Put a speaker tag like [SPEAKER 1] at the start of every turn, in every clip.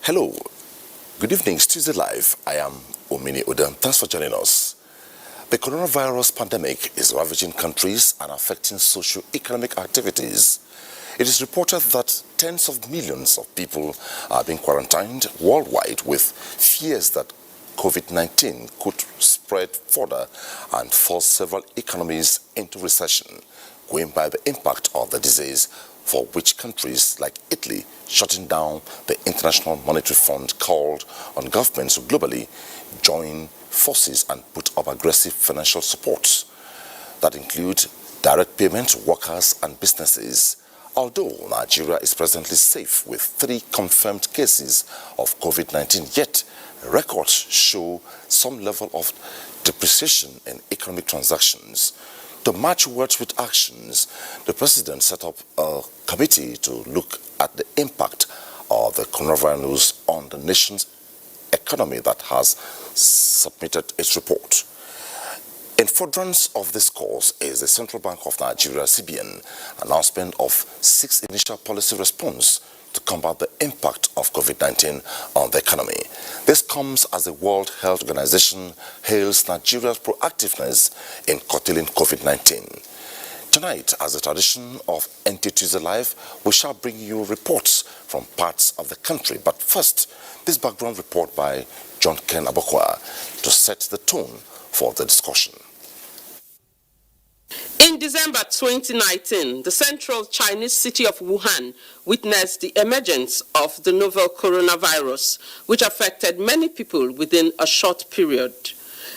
[SPEAKER 1] Hello, good evening, it's Tuesday Live. I am Omini Odem. Thanks for joining us. The coronavirus pandemic is ravaging countries and affecting socio-economic activities. It is reported that tens of millions of people are being quarantined worldwide, with fears that COVID-19 could spread further and force several economies into recession, going by the impact of the disease, for which countries like Italy shutting down the International Monetary Fund called on governments to globally join forces and put up aggressive financial supports that include direct payment to workers and businesses. Although Nigeria is presently safe with 3 confirmed cases of COVID-19, yet records show some level of depreciation in economic transactions. To match words with actions, the president set up a committee to look at the impact of the coronavirus on the nation's economy that has submitted its report. In furtherance of this course is the Central Bank of Nigeria, CBN, announcement of 6 initial policy response to combat the impact of COVID-19 on the economy. This comes as the World Health Organization hails Nigeria's proactiveness in curtailing COVID-19. Tonight, as a tradition of Entities Alive, we shall bring you reports from parts of the country. But first, this background report by John Ken Abokwa to set the tone for the discussion.
[SPEAKER 2] In December 2019, the central Chinese city of Wuhan witnessed the emergence of the novel coronavirus, which affected many people within a short period.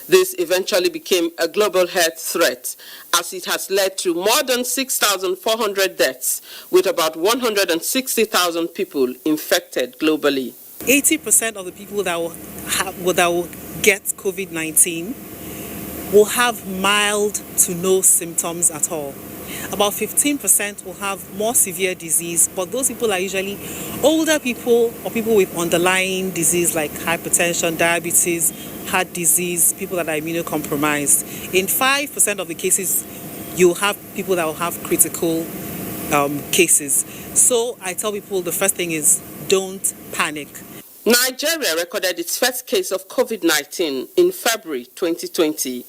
[SPEAKER 2] This eventually became a global health threat, as it has led to more than 6,400 deaths, with about 160,000 people infected globally.
[SPEAKER 3] 80% of the people that will get COVID-19 will have mild to no symptoms at all. About 15% will have more severe disease, but those people are usually older people or people with underlying disease like hypertension, diabetes, heart disease, people that are immunocompromised. In 5% of the cases, you'll have people that will have critical cases. So I tell people the first thing is don't panic.
[SPEAKER 2] Nigeria recorded its first case of COVID-19 in February 2020,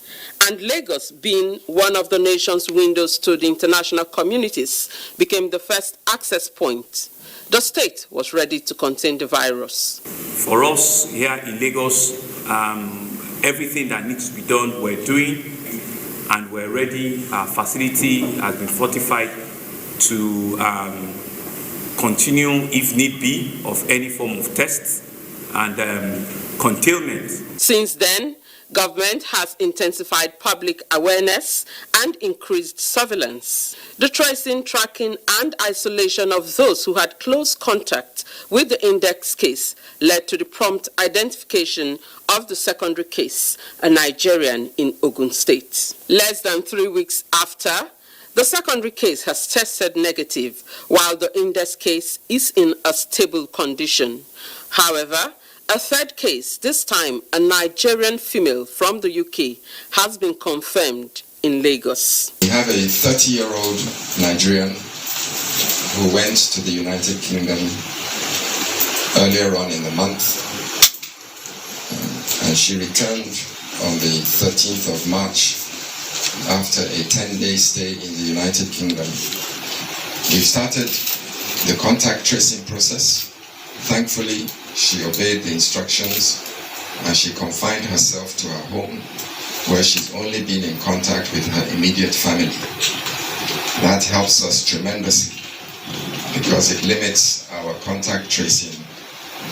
[SPEAKER 2] and Lagos, being one of the nation's windows to the international communities, became the first access point. The state was ready to contain the virus.
[SPEAKER 4] For us here in Lagos, everything that needs to be done, we're doing, and we're ready. Our facility has been fortified to continue, if need be, of any form of tests and containment.
[SPEAKER 2] Since then, government has intensified public awareness and increased surveillance. The tracing, tracking, and isolation of those who had close contact with the index case led to the prompt identification of the secondary case, a Nigerian in Ogun State. Less than 3 weeks after, the secondary case has tested negative, while the index case is in a stable condition. However, a third case, this time a Nigerian female from the UK, has been confirmed in Lagos.
[SPEAKER 5] We have a 30-year-old Nigerian who went to the United Kingdom earlier on in the month, and she returned on the 13th of March after a 10-day stay in the United Kingdom. We started the contact tracing process. Thankfully, she obeyed the instructions and she confined herself to her home, where she's only been in contact with her immediate family. That helps us tremendously because it limits our contact tracing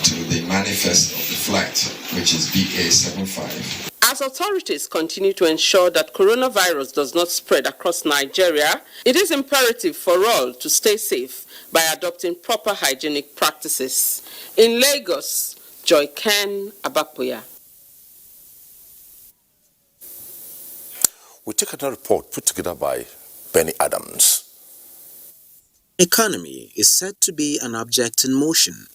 [SPEAKER 5] to the manifest of the flight, which is BA75.
[SPEAKER 2] As authorities continue to ensure that coronavirus does not spread across Nigeria, it is imperative for all to stay safe by adopting proper hygienic practices. In Lagos, Joy Ken Abakpoya.
[SPEAKER 1] We take another report put together by Benny Adams.
[SPEAKER 6] Economy is said to be an object in motion.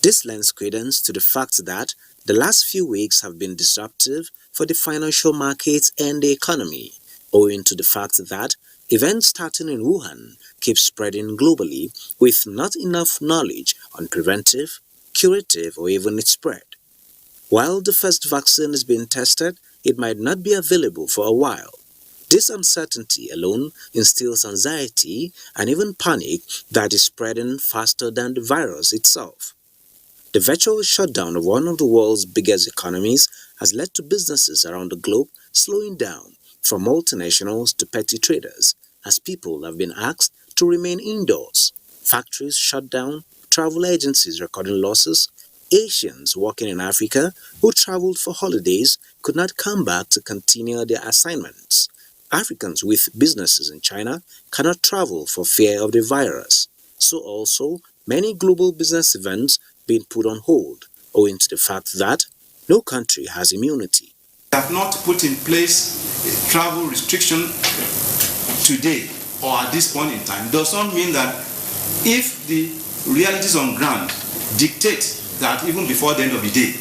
[SPEAKER 6] This lends credence to the fact that the last few weeks have been disruptive for the financial markets and the economy, owing to the fact that events starting in Wuhan keep spreading globally with not enough knowledge on preventive, curative or even its spread. While the first vaccine is being tested, it might not be available for a while. This uncertainty alone instills anxiety and even panic that is spreading faster than the virus itself. The virtual shutdown of one of the world's biggest economies has led to businesses around the globe slowing down, from multinationals to petty traders, as people have been asked to remain indoors. Factories shut down, travel agencies recording losses. Asians working in Africa who traveled for holidays could not come back to continue their assignments. Africans with businesses in China cannot travel for fear of the virus. So also, many global business events being put on hold, owing to the fact that no country has immunity.
[SPEAKER 7] We have not put in place a travel restriction today or at this point in time does not mean that if the realities on ground dictate that even before the end of the day,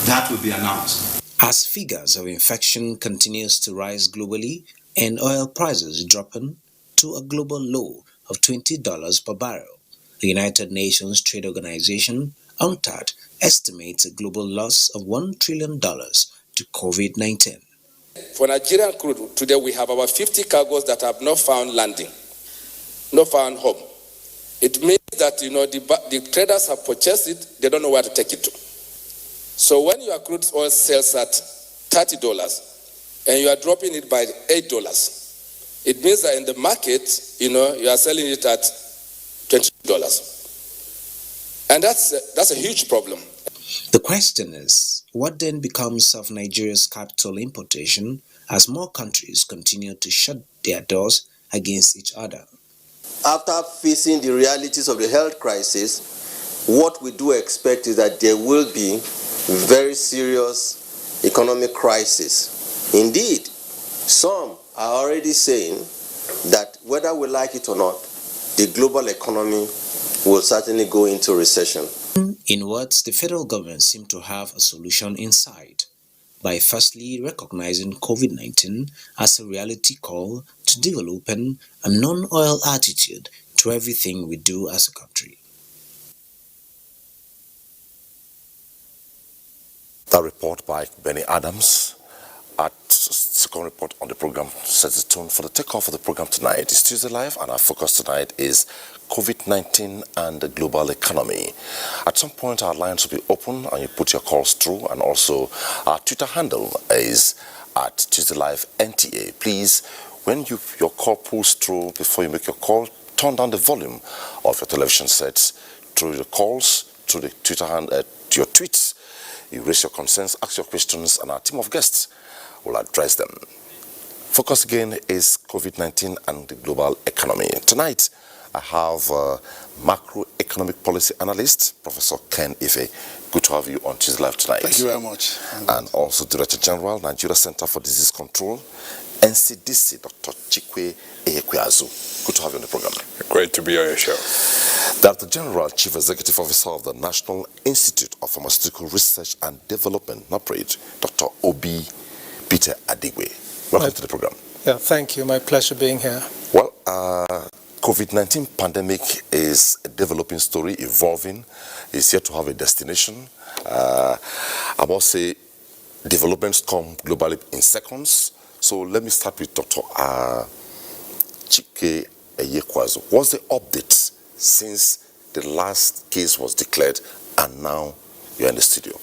[SPEAKER 7] that will be announced.
[SPEAKER 6] As figures of infection continues to rise globally and oil prices dropping to a global low of $20 per barrel, the United Nations Trade Organization, UNCTAD, estimates a global loss of $1 trillion to COVID-19.
[SPEAKER 8] For Nigerian crude, today we have about 50 cargoes that have not found landing, not found home. It means that the traders have purchased it, they don't know where to take it to. So when your crude oil sells at $30 and you are dropping it by $8, it means that in the market, you are selling it at $20. And that's a huge problem.
[SPEAKER 6] The question is, what then becomes of Nigeria's capital importation as more countries continue to shut their doors against each other?
[SPEAKER 9] After facing the realities of the health crisis, what we do expect is that there will be very serious economic crisis. Indeed, some are already saying that whether we like it or not, the global economy will certainly go into recession.
[SPEAKER 6] In words, the federal government seemed to have a solution in sight by firstly recognizing COVID-19 as a reality call to developing a non-oil attitude to everything we do as a country.
[SPEAKER 1] That report by Benny Adams at second report on the program sets the tone for the takeoff of the program tonight. It's Tuesday Live, and our focus tonight is COVID-19 and the global economy. At some point, our lines will be open and you put your calls through, and also our Twitter handle is at Tuesday Live NTA. Please, when your call pulls through, before you make your call, turn down the volume of your television sets through the calls, through the Twitter handle, to your tweets. You raise your concerns, ask your questions, and our team of guests will address them. Focus again is COVID-19 and the global economy. Tonight, I have macroeconomic policy analyst, Professor Ken Ife. Good to have you on Tuesday Live tonight.
[SPEAKER 10] Thank you very much.
[SPEAKER 1] And also Director General, Nigeria Center for Disease Control, NCDC, Dr. Chikwe Ehekweazu. Good to have you on the program.
[SPEAKER 10] Great to be on your show.
[SPEAKER 1] Director General, Chief Executive Officer of the National Institute of Pharmaceutical Research and Development, NAPRED, Dr. Obi Peter Adigwe. Welcome to the program.
[SPEAKER 11] Yeah, thank you. My pleasure being here.
[SPEAKER 1] Well, COVID-19 pandemic is a developing story, evolving. It's yet to have a destination. I must say, developments come globally in seconds. So let me start with Dr. Chike Eyekwazu. What's the update since the last case was declared and now you're in the studio?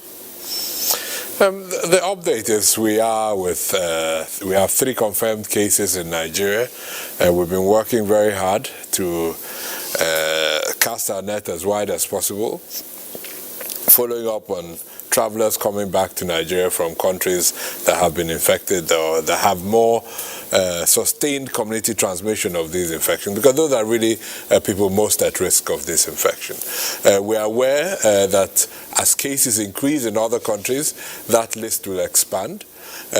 [SPEAKER 10] The update is we have 3 confirmed cases in Nigeria, and we've been working very hard to cast our net as wide as possible, following up on travelers coming back to Nigeria from countries that have been infected or that have more sustained community transmission of these infections, because those are really people most at risk of this infection. We are aware that as cases increase in other countries, that list will expand.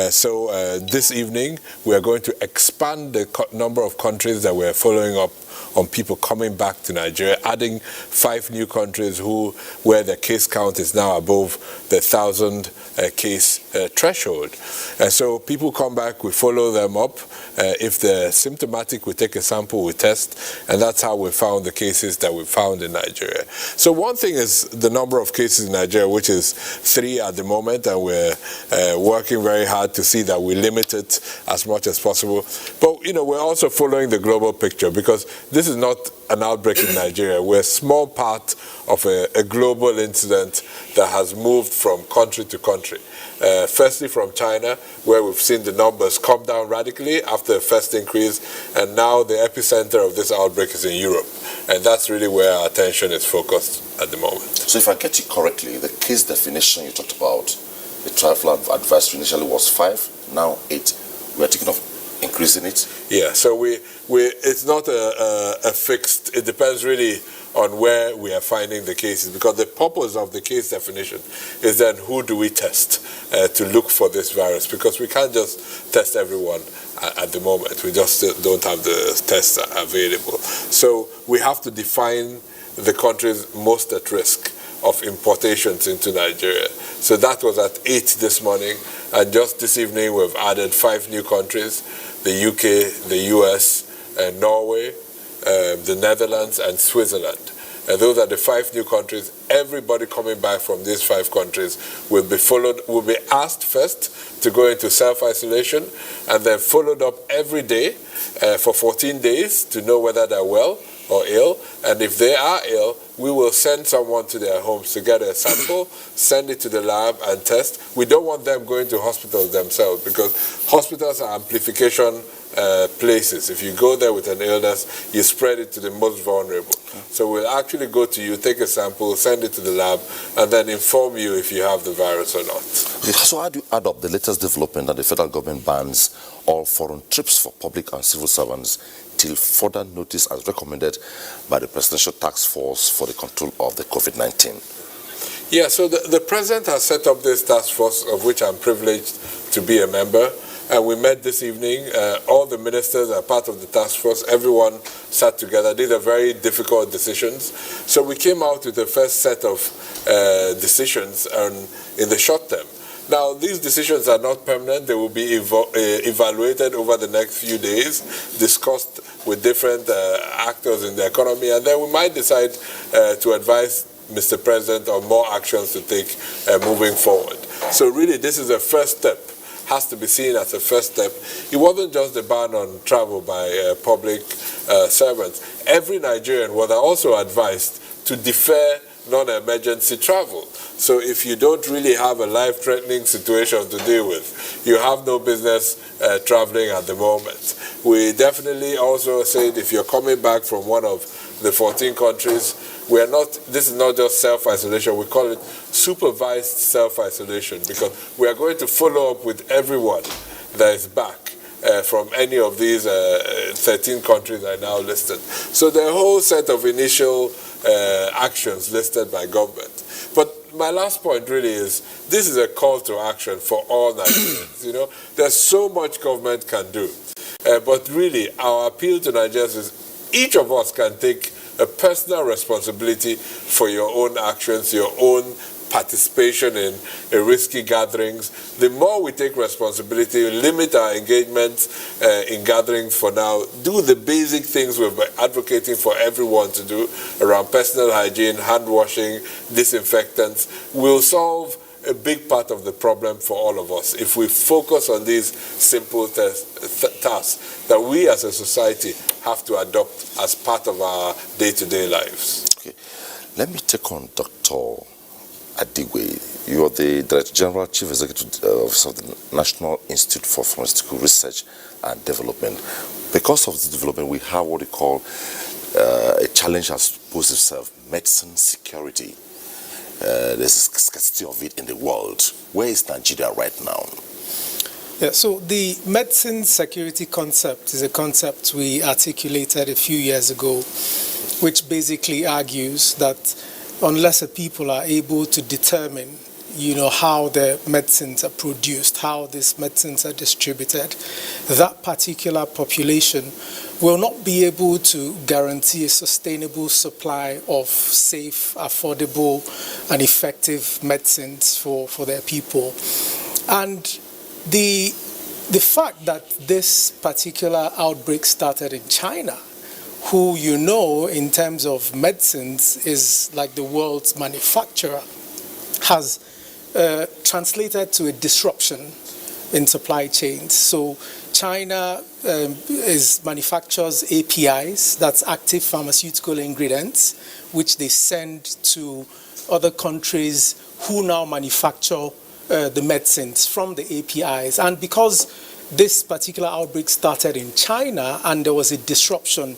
[SPEAKER 10] So this evening, we are going to expand the number of countries that we're following up on people coming back to Nigeria, adding 5 new countries where the case count is now above the 1,000 case threshold. And so people come back, we follow them up. If they're symptomatic, we take a sample, we test, and that's how we found the cases that we found in Nigeria. So one thing is the number of cases in Nigeria, which is 3 at the moment, and we're working very hard to see that we limit it as much as possible. But, you know, we're also following the global picture, because this is not an outbreak in Nigeria. We're a small part of a global incident that has moved from country to country. Firstly from China, where we've seen the numbers come down radically after the first increase, and now the epicenter of this outbreak is in Europe. And that's really where our attention is focused at the moment.
[SPEAKER 1] So if I get you correctly, the case definition you talked about, the travel advisory initially was 5, now 8. We're thinking of increasing it?
[SPEAKER 10] Yeah, so it's not a fixed, it depends really on where we are finding the cases, because the purpose of the case definition is then who do we test to look for this virus, because we can't just test everyone at the moment. We just don't have the tests available. So we have to define the countries most at risk of importations into Nigeria. So that was at 8 this morning, and just this evening we've added 5 new countries: the UK, the US, Norway, the Netherlands, and Switzerland. And those are the 5 new countries. Everybody coming back from these 5 countries will be asked first to go into self-isolation, and then followed up every day for 14 days to know whether they're well or ill. And if they are ill, we will send someone to their homes to get a sample, send it to the lab and test. We don't want them going to hospitals themselves, because hospitals are amplification places. If you go there with an illness, you spread it to the most vulnerable. So we'll actually go to you, take a sample, send it to the lab, and then inform you if you have the virus or not.
[SPEAKER 1] So how do you add up the latest development that the federal government bans all foreign trips for public and civil servants till further notice as recommended by the Presidential Task Force for the Control of the COVID-19?
[SPEAKER 10] Yeah, so the President has set up this task force, of which I'm privileged to be a member. And we met this evening. All the ministers are part of the task force. Everyone sat together. These are very difficult decisions. So we came out with the first set of decisions in the short term. Now, these decisions are not permanent. They will be evaluated over the next few days, discussed with different actors in the economy, and then we might decide to advise Mr. President on more actions to take moving forward. So really, this is a first step. Has to be seen as a first step. It wasn't just a ban on travel by public servants. Every Nigerian was also advised to defer non-emergency travel. So if you don't really have a life-threatening situation to deal with, you have no business traveling at the moment. We definitely also said if you're coming back from one of the 14 countries, this is not just self-isolation, we call it supervised self-isolation, because we are going to follow up with everyone that is back from any of these 13 countries I now listed. So there are a whole set of initial actions listed by government. But my last point really is, this is a call to action for all Nigerians. You know, there's so much government can do. But really, our appeal to Nigerians is each of us can take a personal responsibility for your own actions, your own participation in risky gatherings. The more we take responsibility, limit our engagement in gatherings for now, do the basic things we're advocating for everyone to do around personal hygiene, hand washing, disinfectants, will solve a big part of the problem for all of us if we focus on these simple tasks that we as a society have to adopt as part of our day-to-day lives.
[SPEAKER 1] Okay, let me take on Dr. Adigwe. You are the Director General, Chief Executive Officer of the National Institute for Pharmaceutical Research and Development. Because of this development, we have what we call a challenge has posed itself: medicine security. There's a scarcity of it in the world. Where is Nigeria right now?
[SPEAKER 11] Yeah, so the medicine security concept is a concept we articulated a few years ago, which basically argues that unless a people are able to determine, how the medicines are produced, how these medicines are distributed, that particular population will not be able to guarantee a sustainable supply of safe, affordable, and effective medicines for their people. And the fact that this particular outbreak started in China, who you know in terms of medicines is like the world's manufacturer, has translated to a disruption in supply chains. So China manufactures APIs, that's active pharmaceutical ingredients, which they send to other countries who now manufacture the medicines from the APIs. And because this particular outbreak started in China and there was a disruption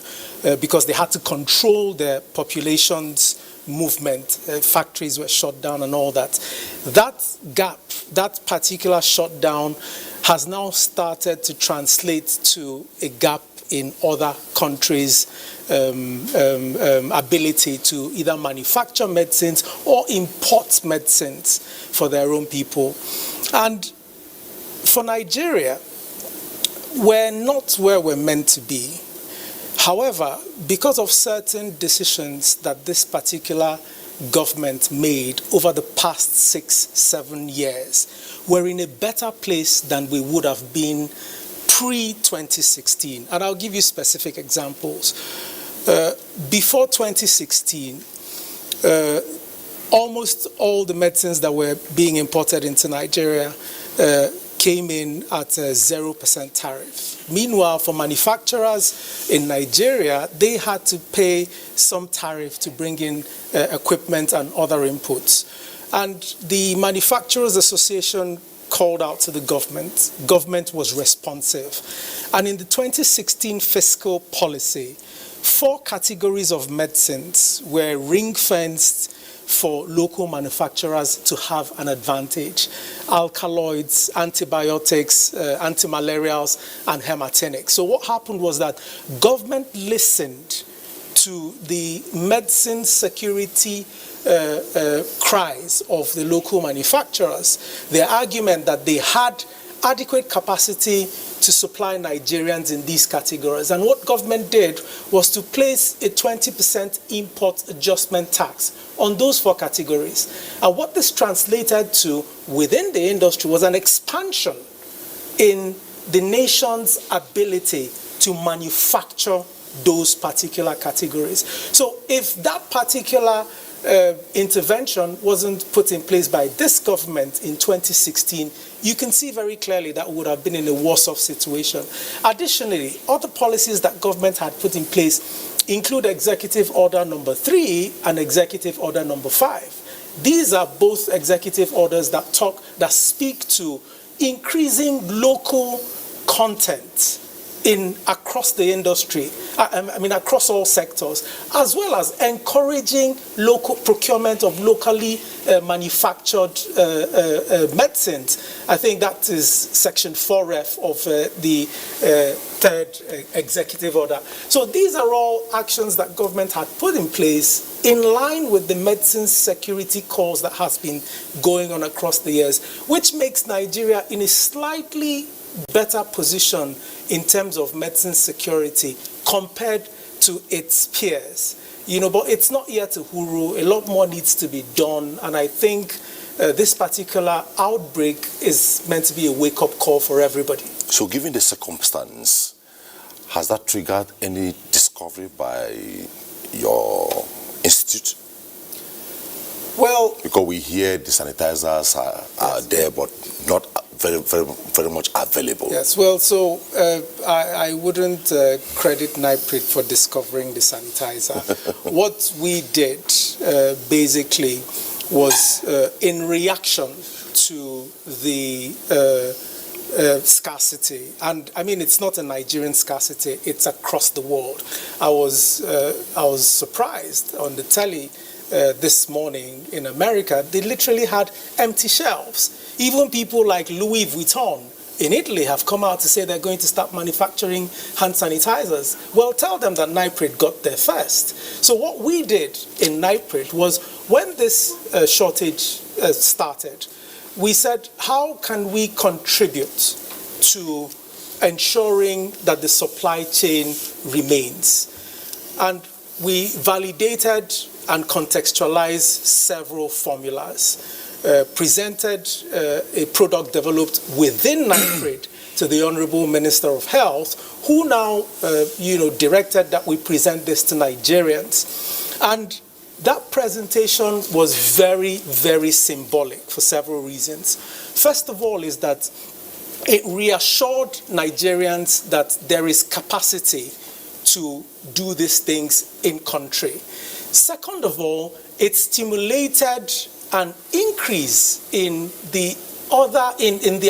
[SPEAKER 11] because they had to control their population's movement, factories were shut down and all that. That gap, that particular shutdown has now started to translate to a gap in other countries' ability to either manufacture medicines or import medicines for their own people. And for Nigeria, we're not where we're meant to be. However, because of certain decisions that this particular government made over the past 6-7 years, we're in a better place than we would have been pre-2016. And I'll give you specific examples. Before 2016, almost all the medicines that were being imported into Nigeria came in at a 0% tariff. Meanwhile, for manufacturers in Nigeria, they had to pay some tariff to bring in equipment and other inputs. And the Manufacturers Association called out to the government. Government was responsive. And in the 2016 fiscal policy, 4 categories of medicines were ring-fenced for local manufacturers to have an advantage: alkaloids, antibiotics, antimalarials, and hematinics. So what happened was that government listened to the medicine security cries of the local manufacturers, their argument that they had adequate capacity to supply Nigerians in these categories. And what government did was to place a 20% import adjustment tax on those 4 categories. And what this translated to within the industry was an expansion in the nation's ability to manufacture those particular categories. So if that particular intervention wasn't put in place by this government in 2016, you can see very clearly that we would have been in a worse-off situation. Additionally, other policies that government had put in place include Executive Order number 3 and Executive Order number 5. These are both executive orders that speak to increasing local content across the industry, across all sectors, as well as encouraging local procurement of locally manufactured medicines. I think that is Section 4F of the 3rd Executive Order. So these are all actions that government had put in place in line with the medicine security cause that has been going on across the years, which makes Nigeria in a slightly better position in terms of medicine security compared to its peers. But it's not yet a huru. A lot more needs to be done, and I think this particular outbreak is meant to be a wake-up call for everybody.
[SPEAKER 1] So given the circumstance, has that triggered any discovery by your institute?
[SPEAKER 11] Well,
[SPEAKER 1] because we hear the sanitizers are there, but not very much available.
[SPEAKER 11] Yes, well, so I wouldn't credit NIPRID for discovering the sanitizer. What we did basically was in reaction to the scarcity, and I mean it's not a Nigerian scarcity; it's across the world. I was surprised on the telly this morning in America. They literally had empty shelves. Even people like Louis Vuitton in Italy have come out to say they're going to start manufacturing hand sanitizers. Well, tell them that NIPRID got there first. So what we did in NIPRID was, when this shortage started, we said, how can we contribute to ensuring that the supply chain remains? And we validated and contextualized several formulas. presented a product developed within NIPRID to the Honorable Minister of Health, who now, directed that we present this to Nigerians. And that presentation was very, very symbolic for several reasons. First of all is that it reassured Nigerians that there is capacity to do these things in country. Second of all, it stimulated an increase in the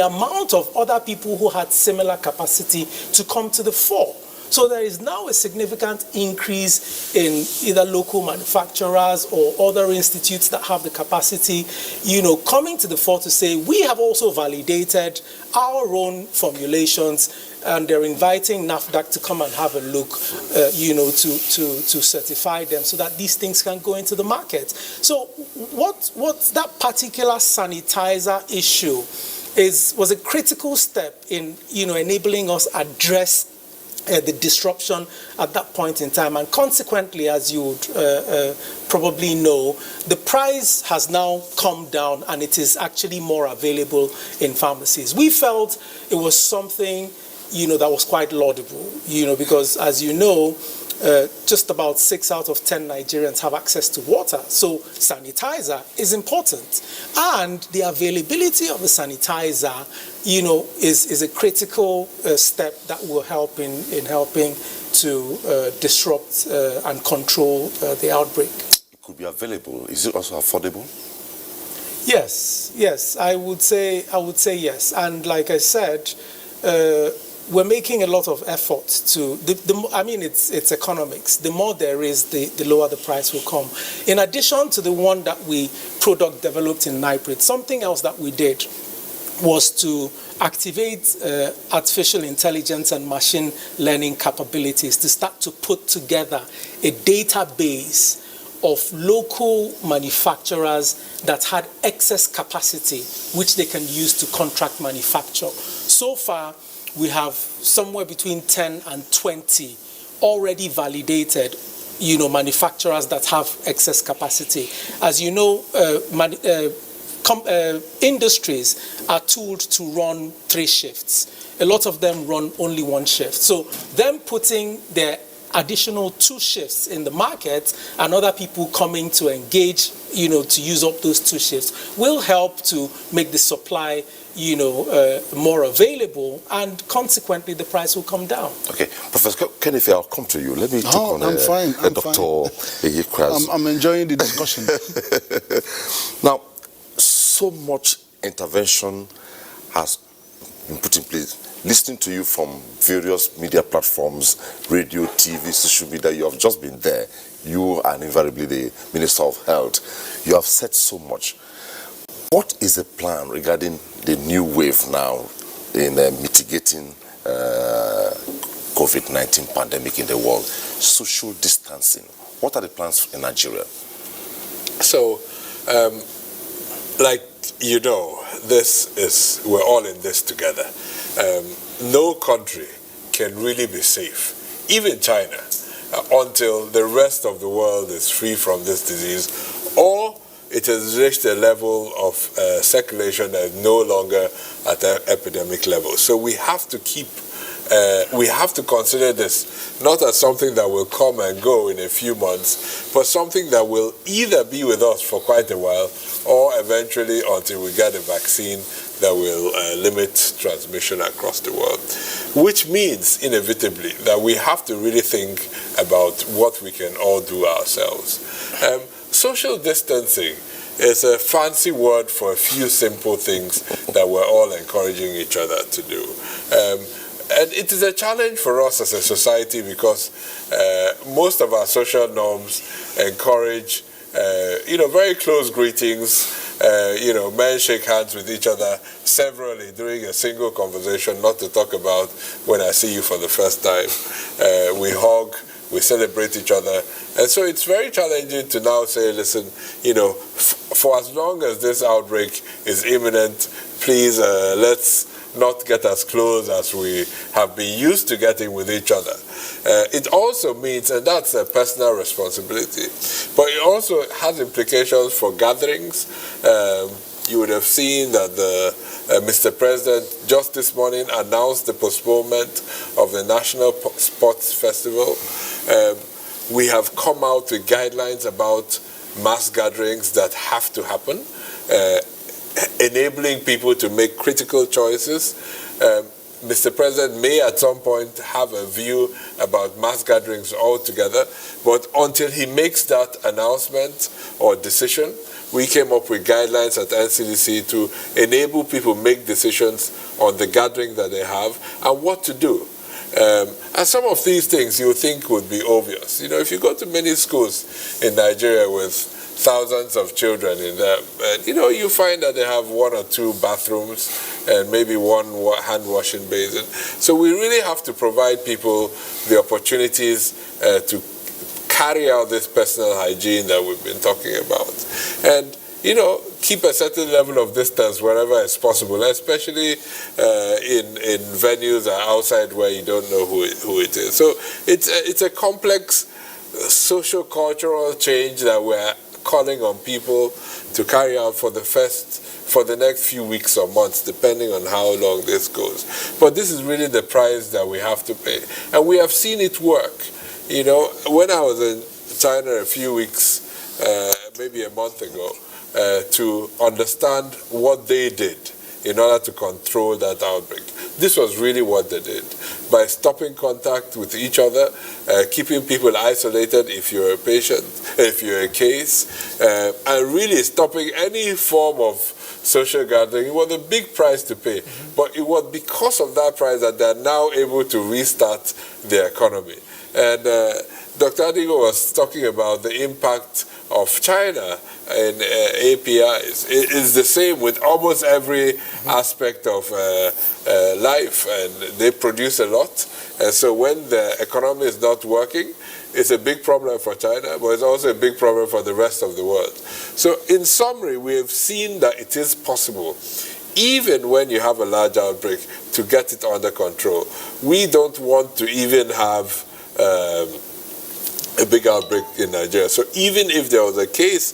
[SPEAKER 11] amount of other people who had similar capacity to come to the fore. So there is now a significant increase in either local manufacturers or other institutes that have the capacity, coming to the fore to say, we have also validated our own formulations, and they're inviting NAFDAC to come and have a look, to certify them so that these things can go into the market. So what that particular sanitizer issue was a critical step in, enabling us address the disruption at that point in time. And consequently, as you would probably know, the price has now come down and it is actually more available in pharmacies. We felt it was something, that was quite laudable, because as you know, just about 6 out of 10 Nigerians have access to water. So sanitizer is important. And the availability of the sanitizer, is a critical step that will help in helping to disrupt and control the outbreak.
[SPEAKER 1] It could be available. Is it also affordable?
[SPEAKER 11] Yes, I would say yes. And like I said, we're making a lot of effort to, it's economics. The more there is, the lower the price will come. In addition to the one that we product developed in NIPRID, something else that we did was to activate artificial intelligence and machine learning capabilities to start to put together a database of local manufacturers that had excess capacity, which they can use to contract manufacture. So far, we have somewhere between 10 and 20 already validated, manufacturers that have excess capacity. As you know, industries are tooled to run 3 shifts. A lot of them run only 1 shift. So them putting their additional 2 shifts in the market and other people coming to engage, to use up those 2 shifts will help to make the supply, more available, and consequently the price will come down.
[SPEAKER 1] Okay, Professor Kenneth, I'll come to you. Let me take on
[SPEAKER 12] I'm fine.
[SPEAKER 1] Dr.
[SPEAKER 12] I'm enjoying the discussion.
[SPEAKER 1] Now, so much intervention has been put in place. Listening to you from various media platforms, radio, TV, social media, you have just been there. You and invariably the Minister of Health. You have said so much. What is the plan regarding the new wave now in mitigating COVID-19 pandemic in the world? Social distancing. What are the plans in Nigeria?
[SPEAKER 10] So, we're all in this together. No country can really be safe, even China, until the rest of the world is free from this disease, or it has reached a level of circulation that is no longer at an epidemic level. So we have to consider this not as something that will come and go in a few months, but something that will either be with us for quite a while or eventually until we get a vaccine that will limit transmission across the world. Which means, inevitably, that we have to really think about what we can all do ourselves. Social distancing is a fancy word for a few simple things that we're all encouraging each other to do. And it is a challenge for us as a society because most of our social norms encourage, very close greetings. Men shake hands with each other severally during a single conversation, not to talk about when I see you for the first time. We hug, we celebrate each other. And so it's very challenging to now say, listen, for as long as this outbreak is imminent, please let's not get as close as we have been used to getting with each other. It also means, and that's a personal responsibility, but it also has implications for gatherings. you would have seen that Mr. President just this morning announced the postponement of the National Sports Festival. We have come out with guidelines about mass gatherings that have to happen, enabling people to make critical choices. Mr. President may at some point have a view about mass gatherings altogether, but until he makes that announcement or decision, we came up with guidelines at NCDC to enable people make decisions on the gathering that they have and what to do. And some of these things you think would be obvious. You know, if you go to many schools in Nigeria with thousands of children in them, and you know, you find that they have 1 or 2 bathrooms and maybe 1 hand washing basin. So we really have to provide people the opportunities to carry out this personal hygiene that we've been talking about. And you know, keep a certain level of distance wherever it's possible, especially in venues or outside where you don't know who it is. So it's a complex social cultural change that we're calling on people to carry out for the next few weeks or months, depending on how long this goes. But this is really the price that we have to pay, and we have seen it work. You know, when I was in China a few weeks, maybe a month ago, to understand what they did in order to control that outbreak. This was really what they did. By stopping contact with each other, keeping people isolated if you're a patient, if you're a case, and really stopping any form of social gathering. It was a big price to pay. But it was because of that price that they're now able to restart their economy. And Dr. Adigo was talking about the impact of China in APIs. It is the same with almost every aspect of life, and they produce a lot. And so when the economy is not working, it's a big problem for China, but it's also a big problem for the rest of the world. So in summary, we have seen that it is possible, even when you have a large outbreak, to get it under control. We don't want to even have a big outbreak in Nigeria. So even if there was a case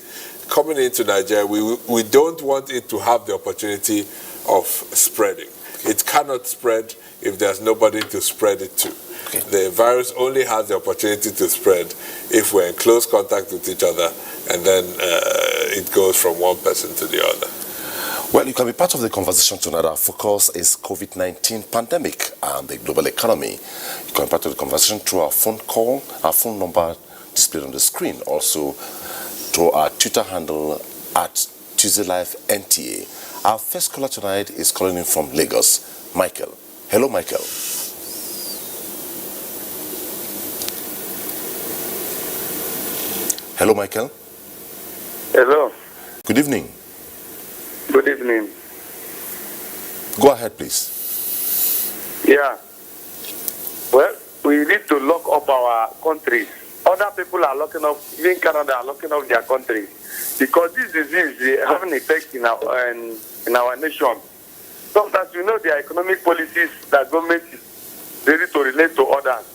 [SPEAKER 10] coming into Nigeria, we don't want it to have the opportunity of spreading. It cannot spread if there's nobody to spread it to. Okay. The virus only has the opportunity to spread if we're in close contact with each other, and then it goes from one person to the other.
[SPEAKER 1] Well, you can be part of the conversation tonight. Our focus is COVID-19 pandemic and the global economy. You can be part of the conversation through our phone call, our phone number displayed on the screen, also through our Twitter handle at TuesdayLiveNTA. Our first caller tonight is calling in from Lagos, Michael. Hello, Michael. Hello, Michael.
[SPEAKER 12] Hello.
[SPEAKER 1] Good evening.
[SPEAKER 12] Good evening.
[SPEAKER 1] Go ahead, please.
[SPEAKER 12] Yeah. Well, we need to lock up our countries. Other people are locking up, even Canada are locking up their country, because this disease is having an effect in our nation. Sometimes we know there are economic policies that government is ready to relate to others.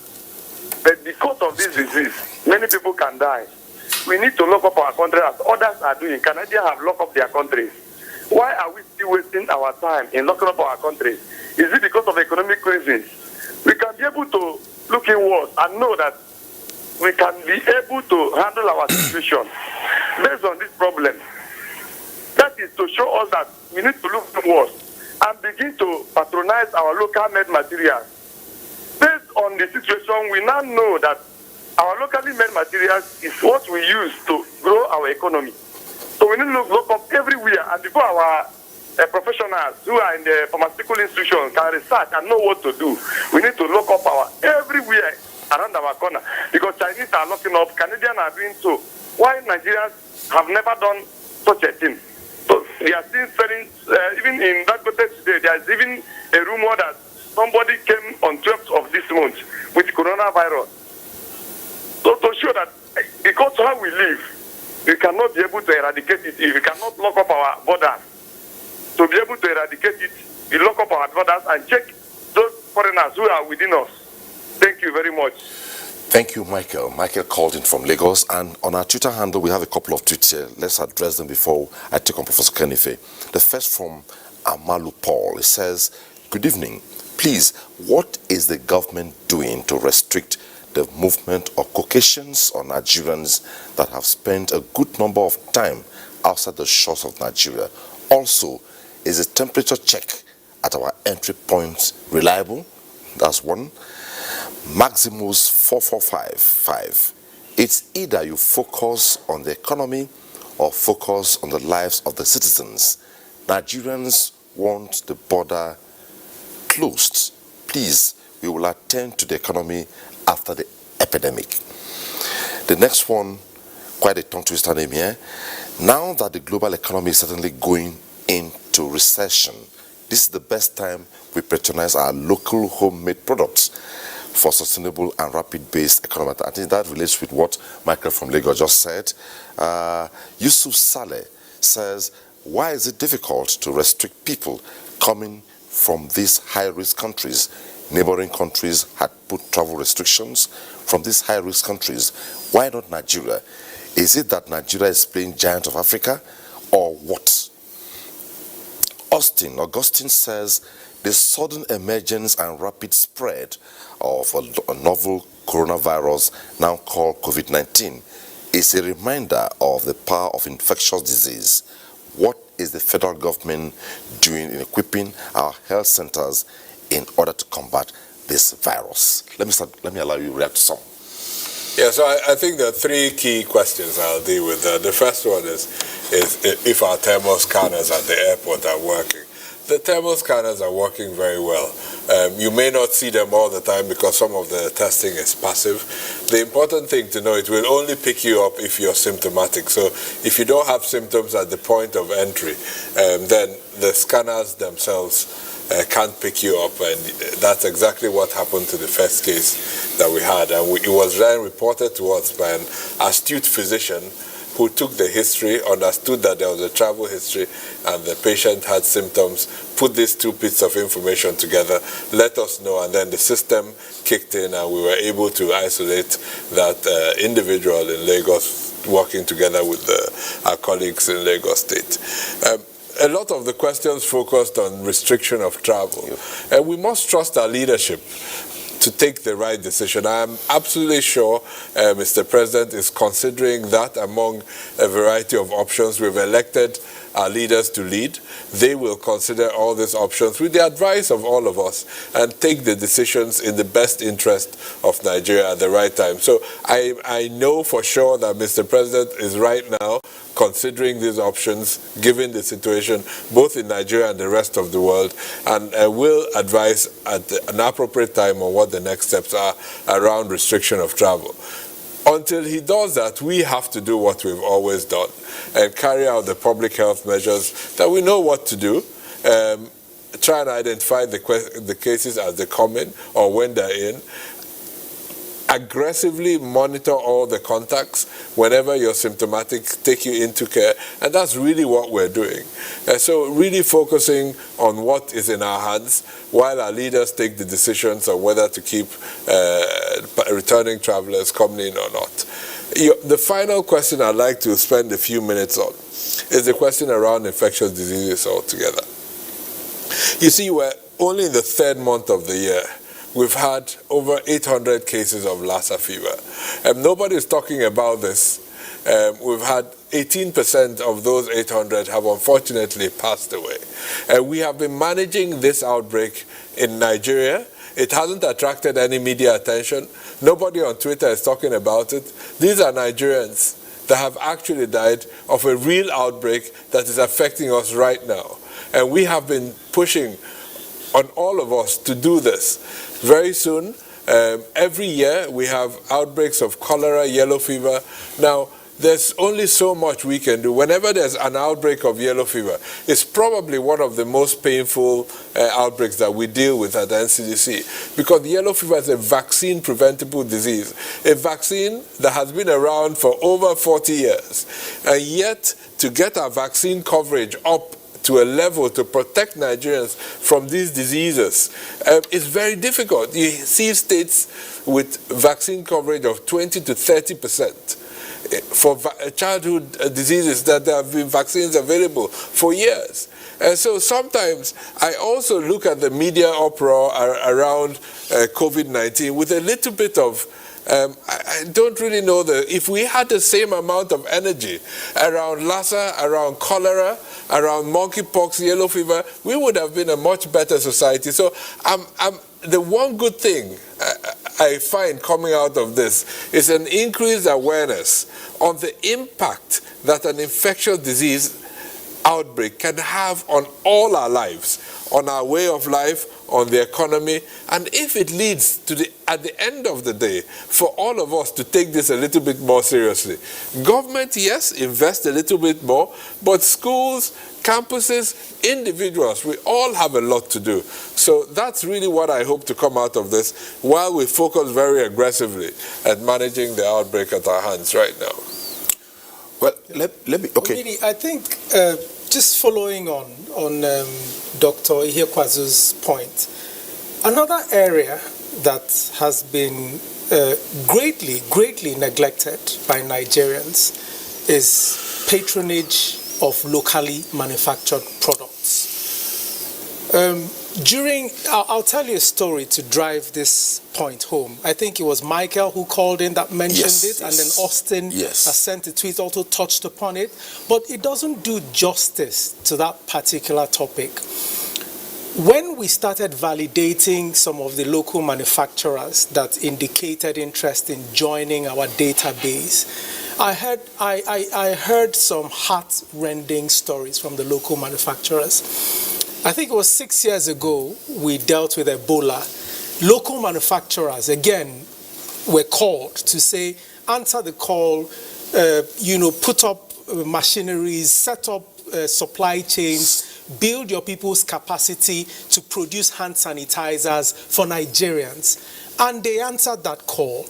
[SPEAKER 12] But because of this disease, many people can die. We need to lock up our country as others are doing. Canadians have locked up their countries. Why are we still wasting our time in locking up our countries? Is it because of economic reasons? We can be able to look inwards and know that we can be able to handle our situation based on this problem. That is to show us that we need to look inwards and begin to patronize our local made materials. Based on the situation, we now know that our locally made materials is what we use to grow our economy. So we need to look up everywhere, and before our professionals who are in the pharmaceutical institution can research and know what to do, we need to look up our everywhere around our corner, because Chinese are locking up, Canadians are doing so. Why Nigerians have never done such a thing? So they are still selling, even in that today, there is even a rumor that somebody came on 12th of this month with coronavirus. So to show that because how we live, we cannot be able to eradicate it if we cannot lock up our borders. To be able to eradicate it, we lock up our borders and check those foreigners who are within us. Thank you very much.
[SPEAKER 1] Thank you, Michael. Michael called in from Lagos, and on our Twitter handle, we have a couple of tweets here. Let's address them before I take on Professor Kenife. The first from Amalu Paul. It says, "Good evening. Please, what is the government doing to restrict the movement of Caucasians or Nigerians that have spent a good number of time outside the shores of Nigeria? Also, is the temperature check at our entry points reliable?" That's one. Maximus 4455. It's either you focus on the economy or focus on the lives of the citizens. Nigerians want the border closed. Please, we will attend to the economy after the epidemic. The next one, quite a tongue twister name here. Now that the global economy is certainly going into recession, this is the best time we patronize our local homemade products for sustainable and rapid-based economy. I think that relates with what Michael from Lagos just said. Yusuf Saleh says, why is it difficult to restrict people coming from these high-risk countries? Neighboring countries had put travel restrictions from these high-risk countries. Why not Nigeria? Is it that Nigeria is playing giant of Africa, or what? Augustine says, the sudden emergence and rapid spread of a novel coronavirus, now called COVID-19, is a reminder of the power of infectious disease. What is the federal government doing in equipping our health centers in order to combat this virus? Let me allow you to react to some.
[SPEAKER 10] Yeah, so I think there are three key questions I'll deal with. The first one is if our thermal scanners at the airport are working. The thermal scanners are working very well. You may not see them all the time because some of the testing is passive. The important thing to know, it will only pick you up if you're symptomatic. So if you don't have symptoms at the point of entry, then the scanners themselves can't pick you up, and that's exactly what happened to the first case that we had. And it was then reported to us by an astute physician who took the history, understood that there was a travel history and the patient had symptoms, put these two bits of information together, let us know, and then the system kicked in and we were able to isolate that individual in Lagos, working together with our colleagues in Lagos State. A lot of the questions focused on restriction of travel. And we must trust our leadership to take the right decision. I am absolutely sure Mr. President is considering that among a variety of options. We've elected our leaders to lead. They will consider all these options with the advice of all of us and take the decisions in the best interest of Nigeria at the right time. So I know for sure that Mr. President is right now considering these options, given the situation both in Nigeria and the rest of the world, and will advise at an appropriate time on what the next steps are around restriction of travel. Until he does that, we have to do what we've always done and carry out the public health measures that we know what to do. Try and identify the cases as they come in or when they're in. Aggressively monitor all the contacts. Whenever you're symptomatic, take you into care, and that's really what we're doing. So really focusing on what is in our hands while our leaders take the decisions on whether to keep returning travelers coming in or not. The final question I'd like to spend a few minutes on is the question around infectious diseases altogether. You see, we're only in the third month of the year. We've had over 800 cases of Lassa fever. Nobody is talking about this. We've had 18% of those 800 have unfortunately passed away. We have been managing this outbreak in Nigeria. It hasn't attracted any media attention. Nobody on Twitter is talking about it. These are Nigerians that have actually died of a real outbreak that is affecting us right now. And we have been pushing on all of us to do this. Very soon, every year we have outbreaks of cholera, yellow fever. Now, there's only so much we can do. Whenever there's an outbreak of yellow fever, it's probably one of the most painful outbreaks that we deal with at the NCDC, because the yellow fever is a vaccine-preventable disease, a vaccine that has been around for over 40 years. And yet, to get our vaccine coverage up to a level to protect Nigerians from these diseases is very difficult. You see states with vaccine coverage of 20 to 30%. For childhood diseases that there have been vaccines available for years. And so sometimes I also look at the media uproar around COVID-19 with a little bit of, I don't really know if we had the same amount of energy around Lassa, around cholera, around monkeypox, yellow fever, we would have been a much better society. So the one good thing I find coming out of this is an increased awareness on the impact that an infectious disease outbreak can have on all our lives, on our way of life, on the economy, and if it leads to at the end of the day, for all of us to take this a little bit more seriously. Government, yes, invest a little bit more, but schools, campuses, individuals, we all have a lot to do. So that's really what I hope to come out of this, while we focus very aggressively at managing the outbreak at our hands right now.
[SPEAKER 1] Well, let me, okay.
[SPEAKER 11] Really, I think just following on Dr. Ihekwazu's point, another area that has been greatly neglected by Nigerians is patronage of locally manufactured products. I'll tell you a story to drive this point home. I think it was Michael who called in that mentioned it, and then Austin sent a tweet, also touched upon it. But it doesn't do justice to that particular topic. When we started validating some of the local manufacturers that indicated interest in joining our database, I heard some heart-rending stories from the local manufacturers. I think it was 6 years ago we dealt with Ebola. Local manufacturers, again, were called to say, answer the call, put up machineries, set up supply chains, build your people's capacity to produce hand sanitizers for Nigerians. And they answered that call.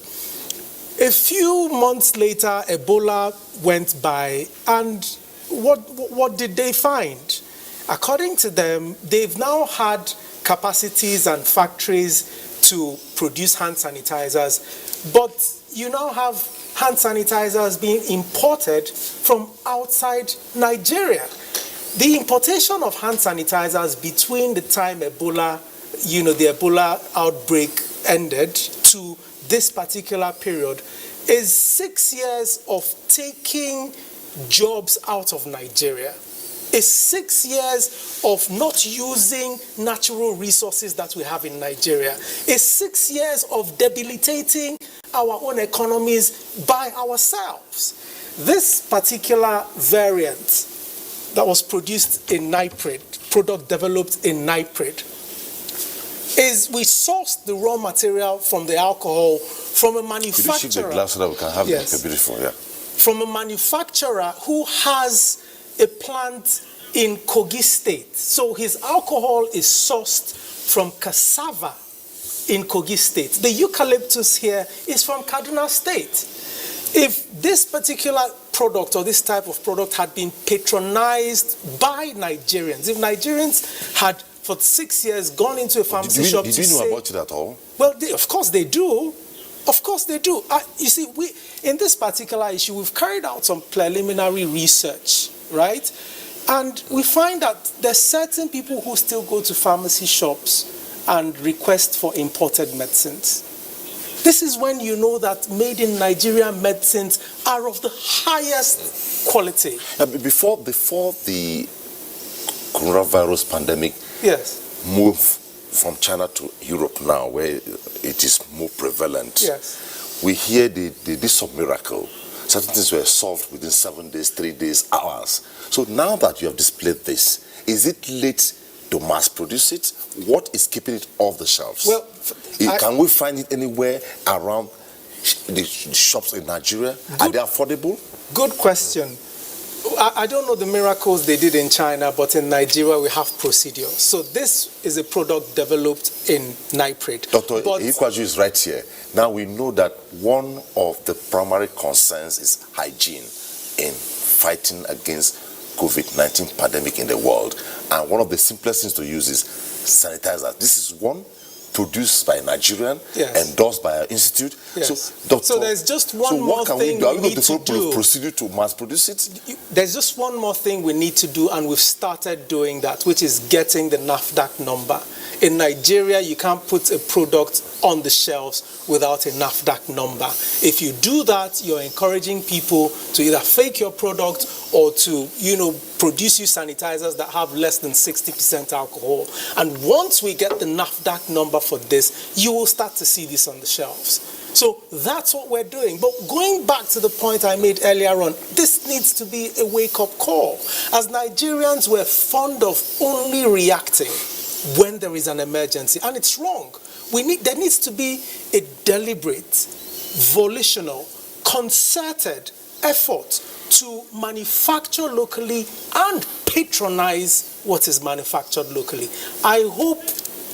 [SPEAKER 11] A few months later, Ebola went by, and what did they find? According to them, they've now had capacities and factories to produce hand sanitizers, but you now have hand sanitizers being imported from outside Nigeria. The importation of hand sanitizers between the time the Ebola outbreak ended to this particular period is 6 years of taking jobs out of Nigeria. It's 6 years of not using natural resources that we have in Nigeria. It's 6 years of debilitating our own economies by ourselves. This particular variant that was produced in NIPRID, product developed in NIPRID, is we sourced the raw material from the alcohol from a manufacturer.
[SPEAKER 1] Could you shift the glass so that we can have it beautiful,
[SPEAKER 11] From a manufacturer who has a plant in Kogi State. So his alcohol is sourced from cassava in Kogi State. The eucalyptus here is from Kaduna State. If this particular product or this type of product had been patronized by Nigerians, if Nigerians had for 6 years gone into a pharmacy shop to say...
[SPEAKER 1] Did you know about it at all?
[SPEAKER 11] Well, of course they do. Of course they do. You see, in this particular issue, we've carried out some preliminary research, right? And we find that there's certain people who still go to pharmacy shops and request for imported medicines. This is when you know that made in Nigeria medicines are of the highest quality.
[SPEAKER 1] Before the coronavirus pandemic moved from China to Europe now, where it is more prevalent, we hear they did some miracle. Certain things were solved within 7 days, 3 days, hours. So now that you have displayed this, is it late to mass produce it? What is keeping it off the shelves?
[SPEAKER 11] Well,
[SPEAKER 1] can we find it anywhere around the shops in Nigeria? Are they affordable?
[SPEAKER 11] Good question. I don't know the miracles they did in China, but in Nigeria we have procedures. So this is a product developed in NIPRID.
[SPEAKER 1] Dr. Ihekwazu is right here. Now we know that one of the primary concerns is hygiene in fighting against COVID-19 pandemic in the world. And one of the simplest things to use is sanitizer. This is one produced by a Nigerian, endorsed by our institute.
[SPEAKER 11] Yes.
[SPEAKER 1] So
[SPEAKER 11] there's just one more thing we need to do.
[SPEAKER 1] Procedure to mass produce it?
[SPEAKER 11] There's just one more thing we need to do, and we've started doing that, which is getting the NAFDAC number. In Nigeria, you can't put a product on the shelves without a NAFDAC number. If you do that, you're encouraging people to either fake your product or to, produce you sanitizers that have less than 60% alcohol. And once we get the NAFDAC number for this, you will start to see this on the shelves. So that's what we're doing. But going back to the point I made earlier on, this needs to be a wake-up call. As Nigerians, we're fond of only reacting when there is an emergency, and it's wrong. There needs to be a deliberate, volitional, concerted effort to manufacture locally and patronize what is manufactured locally. I hope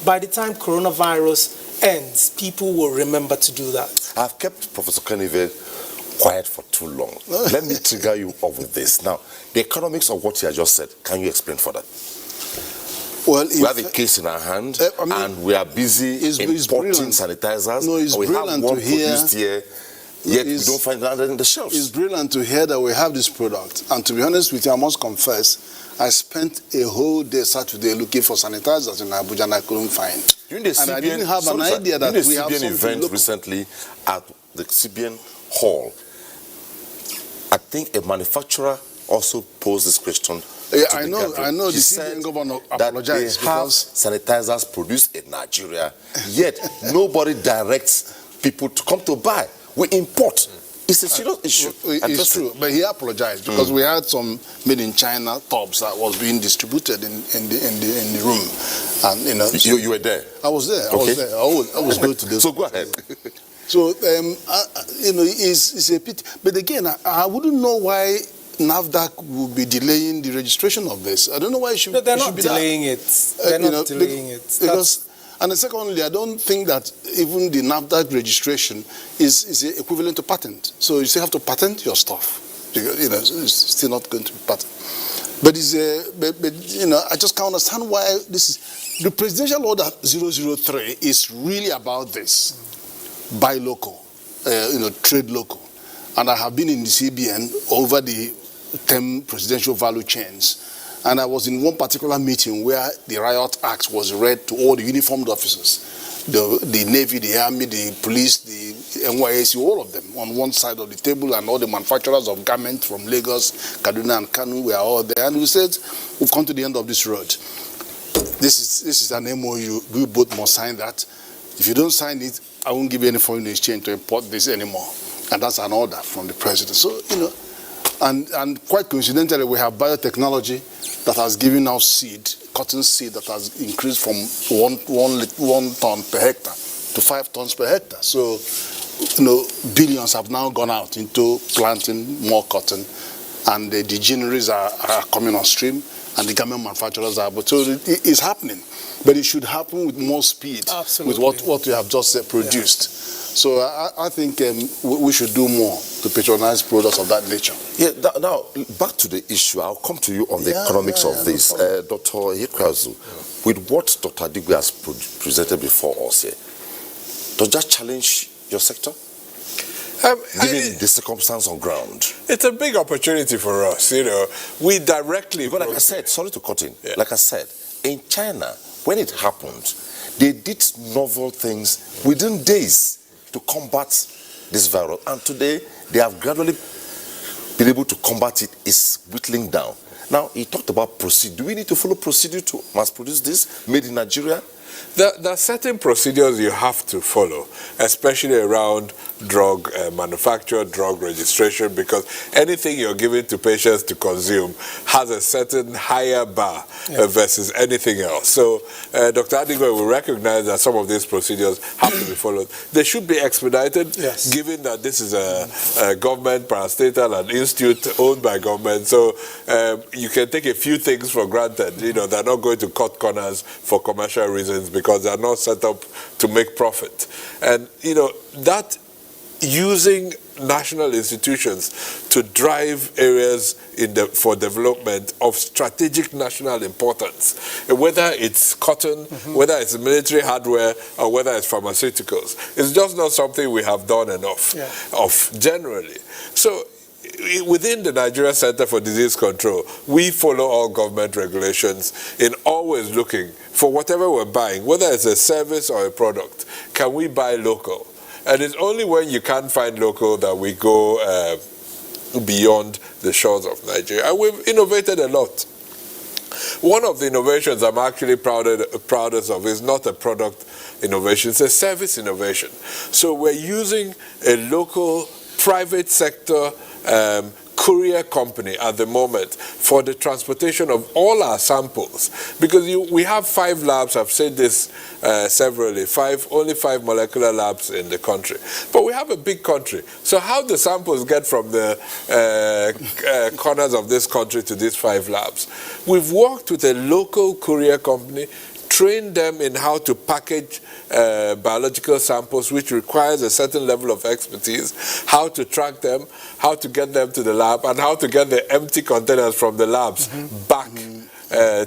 [SPEAKER 11] by the time coronavirus ends, people will remember to do that.
[SPEAKER 1] I've kept Professor Kanive quiet for too long. Let me trigger you off with this. Now, the economics of what you have just said, can you explain further?
[SPEAKER 13] Well,
[SPEAKER 1] we have a case in our hand, and we are busy importing sanitizers.
[SPEAKER 13] No, it's
[SPEAKER 1] we
[SPEAKER 13] brilliant
[SPEAKER 1] have one
[SPEAKER 13] to hear.
[SPEAKER 1] Produced here, yet we don't find it in the shelves.
[SPEAKER 13] It's brilliant to hear that we have this product. And to be honest with you, I must confess, I spent a whole day Saturday looking for sanitizers in Abuja, and I couldn't find.
[SPEAKER 1] During the CBN,
[SPEAKER 13] I didn't have an idea that we have something
[SPEAKER 1] event
[SPEAKER 13] local.
[SPEAKER 1] Recently at the CBN hall, I think a manufacturer also posed this question.
[SPEAKER 13] Yeah, I know. The CBN governor apologized
[SPEAKER 1] that they have sanitizers produced in Nigeria, yet nobody directs people to come to buy. We import. It's a serious issue.
[SPEAKER 13] It's true, but he apologized because we had some made in China tubs that was being distributed in the room, and
[SPEAKER 1] you were there.
[SPEAKER 13] I was there.
[SPEAKER 1] Okay.
[SPEAKER 13] I was going to this.
[SPEAKER 1] So go ahead.
[SPEAKER 13] So it's a pity, but again, I wouldn't know why NAFDAC will be delaying the registration of this. I don't know why it should.
[SPEAKER 11] No, they're not
[SPEAKER 13] be
[SPEAKER 11] delaying it. They're not delaying it.
[SPEAKER 13] And secondly, I don't think that even the NAFDAC registration is equivalent to patent. So you still have to patent your stuff. It's still not going to be patent. But I just can't understand why this is. The presidential order 003 is really about this. Buy local, trade local. And I have been in the CBN over the 10 presidential value chains. And I was in one particular meeting where the Riot Act was read to all the uniformed officers, the Navy, the Army, the police, the NYSC, all of them on one side of the table, and all the manufacturers of garments from Lagos, Kaduna, and Kanu were all there. And we said, we've come to the end of this road. This is an MOU. We both must sign that. If you don't sign it, I won't give you any foreign exchange to import this anymore. And that's an order from the president. So, and quite coincidentally, we have biotechnology that has given out cotton seed that has increased from 1 ton per hectare to 5 tons per hectare. So, billions have now gone out into planting more cotton, and the degeneraries are coming on stream, and the garment manufacturers are. But so it's happening, but it should happen with more speed.
[SPEAKER 11] Absolutely.
[SPEAKER 13] With what we have just produced. Yeah. So I think we should do more to patronize products of that nature.
[SPEAKER 1] Yeah. Now, back to the issue. I'll come to you on the economics of this. Dr. Yekwazu, with what Dr. Adigwe has presented before us here, does that challenge your sector? Given the circumstance on ground.
[SPEAKER 10] It's a big opportunity for us, We directly...
[SPEAKER 1] But like I said, sorry to cut in. Yeah. Like I said, in China, when it happened, they did novel things within days to combat this virus. And today, they have gradually been able to combat it. It's whittling down. Now, he talked about procedure. Do we need to follow procedure to mass produce this, made in Nigeria?
[SPEAKER 10] There are certain procedures you have to follow, especially around drug manufacture, drug registration, because anything you're giving to patients to consume has a certain higher bar versus anything else. So Dr. Adigwe will recognize that some of these procedures have to be followed. They should be expedited, given that this is a government, parastatal, and institute owned by government. So you can take a few things for granted. They're not going to cut corners for commercial reasons, because they are not set up to make profit. And, that using national institutions to drive areas for development of strategic national importance, whether it's cotton, whether it's military hardware, or whether it's pharmaceuticals. It's just not something we have done enough of generally. So within the Nigeria Center for Disease Control, we follow all government regulations in always looking for whatever we're buying, whether it's a service or a product, can we buy local? And it's only when you can't find local that we go beyond the shores of Nigeria. And we've innovated a lot. One of the innovations I'm actually proudest of is not a product innovation, it's a service innovation. So we're using a local private sector courier company at the moment for the transportation of all our samples, because we have 5 labs. I've said this severally, only 5 molecular labs in the country, but we have a big country. So how the samples get from the corners of this country to these 5 labs? We've worked with a local courier company, trained them in how to package biological samples, which requires a certain level of expertise, how to track them, how to get them to the lab, and how to get the empty containers from the labs back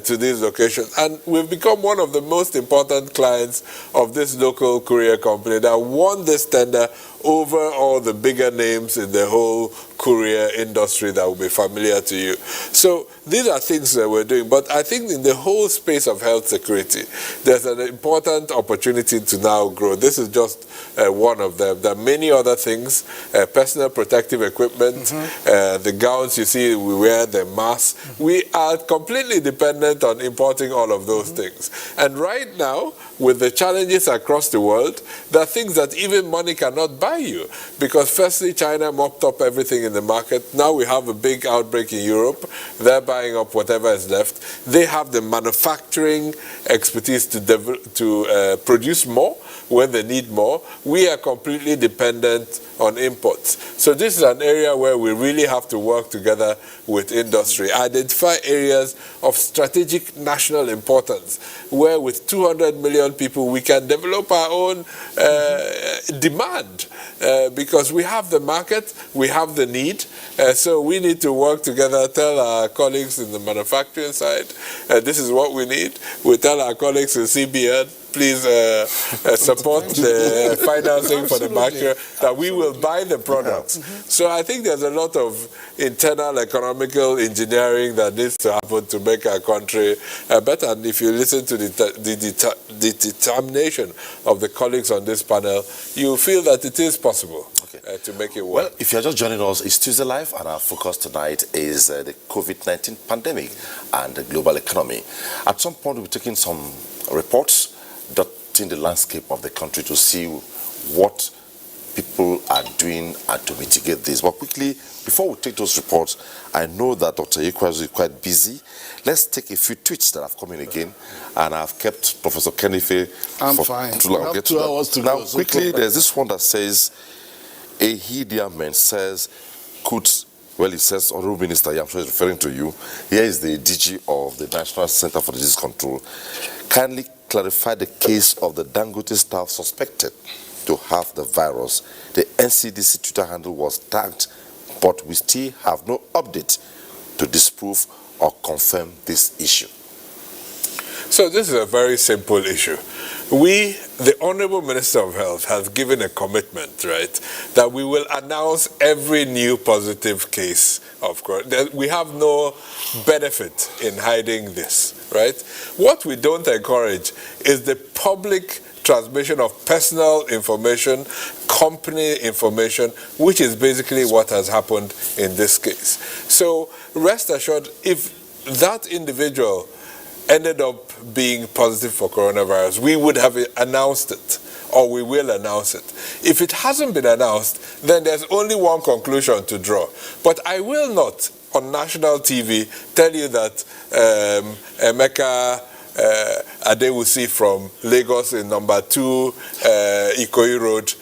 [SPEAKER 10] to these locations. And we've become one of the most important clients of this local courier company that won this tender over all the bigger names in the whole courier industry that will be familiar to you. So these are things that we're doing. But I think in the whole space of health security, there's an important opportunity to now grow. This is just one of them. There are many other things, personal protective equipment, the gowns you see we wear, the masks. We are completely dependent on importing all of those things. And right now, with the challenges across the world, there are things that even money cannot buy you. Because firstly, China mopped up everything in the market. Now we have a big outbreak in Europe. They're buying up whatever is left. They have the manufacturing expertise to produce more when they need more. We are completely dependent on imports. So this is an area where we really have to work together with industry, identify areas of strategic national importance, where with 200 million people we can develop our own demand, because we have the market, we have the need, so we need to work together, tell our colleagues in the manufacturing side, this is what we need. We tell our colleagues in CBN, please support the financing for the bacteria, that we will buy the products. So I think there's a lot of internal economical engineering that needs to happen to make our country better. And if you listen to the determination of the colleagues on this panel, you feel that it is possible to make it work.
[SPEAKER 1] Well, if you're just joining us, it's Tuesday Live, and our focus tonight is the COVID-19 pandemic and the global economy. At some point, we'll be taking some reports dotting the landscape of the country to see what people are doing and to mitigate this. But quickly, before we take those reports, I know that Dr. Ikwazu is quite busy. Let's take a few tweets that have come in again, and I've kept Professor Kenife for
[SPEAKER 13] fine.
[SPEAKER 1] too long.
[SPEAKER 13] We have 2 hours to go.
[SPEAKER 1] Now, quickly, there's this one that says, Ehidiamen says, he says, Honorable Minister, I'm sure he's referring to you. Here is the DG of the National Center for Disease Control. Kindly clarify the case of the Dangote staff suspected to have the virus. The NCDC Twitter handle was tagged, but we still have no update to disprove or confirm this issue.
[SPEAKER 10] So this is a very simple issue. The Honorable Minister of Health has given a commitment, right, that we will announce every new positive case of corona. We have no benefit in hiding this, right? What we don't encourage is the public transmission of personal information, company information, which is basically what has happened in this case. So rest assured, if that individual ended up being positive for coronavirus, we would have announced it, or we will announce it. If it hasn't been announced, then there's only one conclusion to draw. But I will not, on national TV, tell you that Emeka Adewusi from Lagos in number 2 Ikoyi Road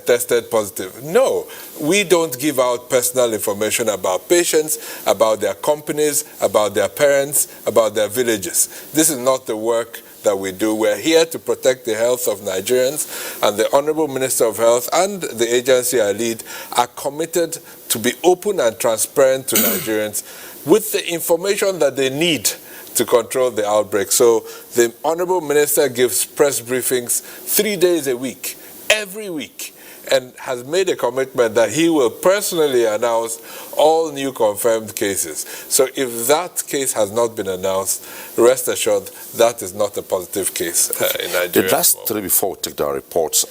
[SPEAKER 10] tested positive. No, we don't give out personal information about patients, about their companies, about their parents, about their villages. This is not the work that we do. We're here to protect the health of Nigerians, and the Honorable Minister of Health and the agency I lead are committed to be open and transparent to Nigerians with the information that they need to control the outbreak. So the Honorable Minister gives press briefings 3 days a week, every week, and has made a commitment that he will personally announce all new confirmed cases. So if that case has not been announced, rest assured that is not a positive case in Nigeria.
[SPEAKER 1] The last three before we take down reports,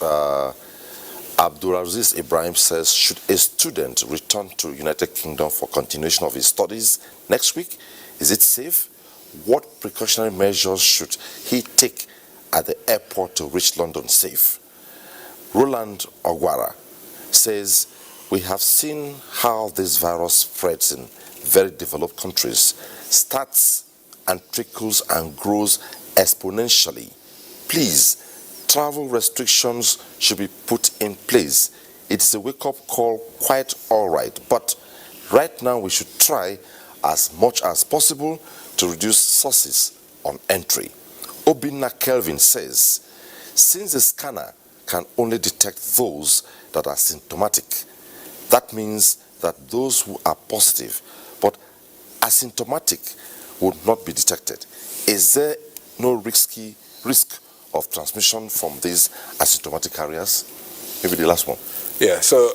[SPEAKER 1] Abdulaziz Ibrahim says, should a student return to United Kingdom for continuation of his studies next week? Is it safe? What precautionary measures should he take at the airport to reach London safe? Roland Ogwara says, we have seen how this virus spreads in very developed countries, starts and trickles and grows exponentially. Please, travel restrictions should be put in place. It's a wake-up call, quite all right, but right now we should try as much as possible to reduce sources on entry. Obinna Kelvin says, since the scanner can only detect those that are symptomatic, that means that those who are positive but asymptomatic would not be detected. Is there no risk of transmission from these asymptomatic carriers? Maybe the last one.
[SPEAKER 10] Yeah, so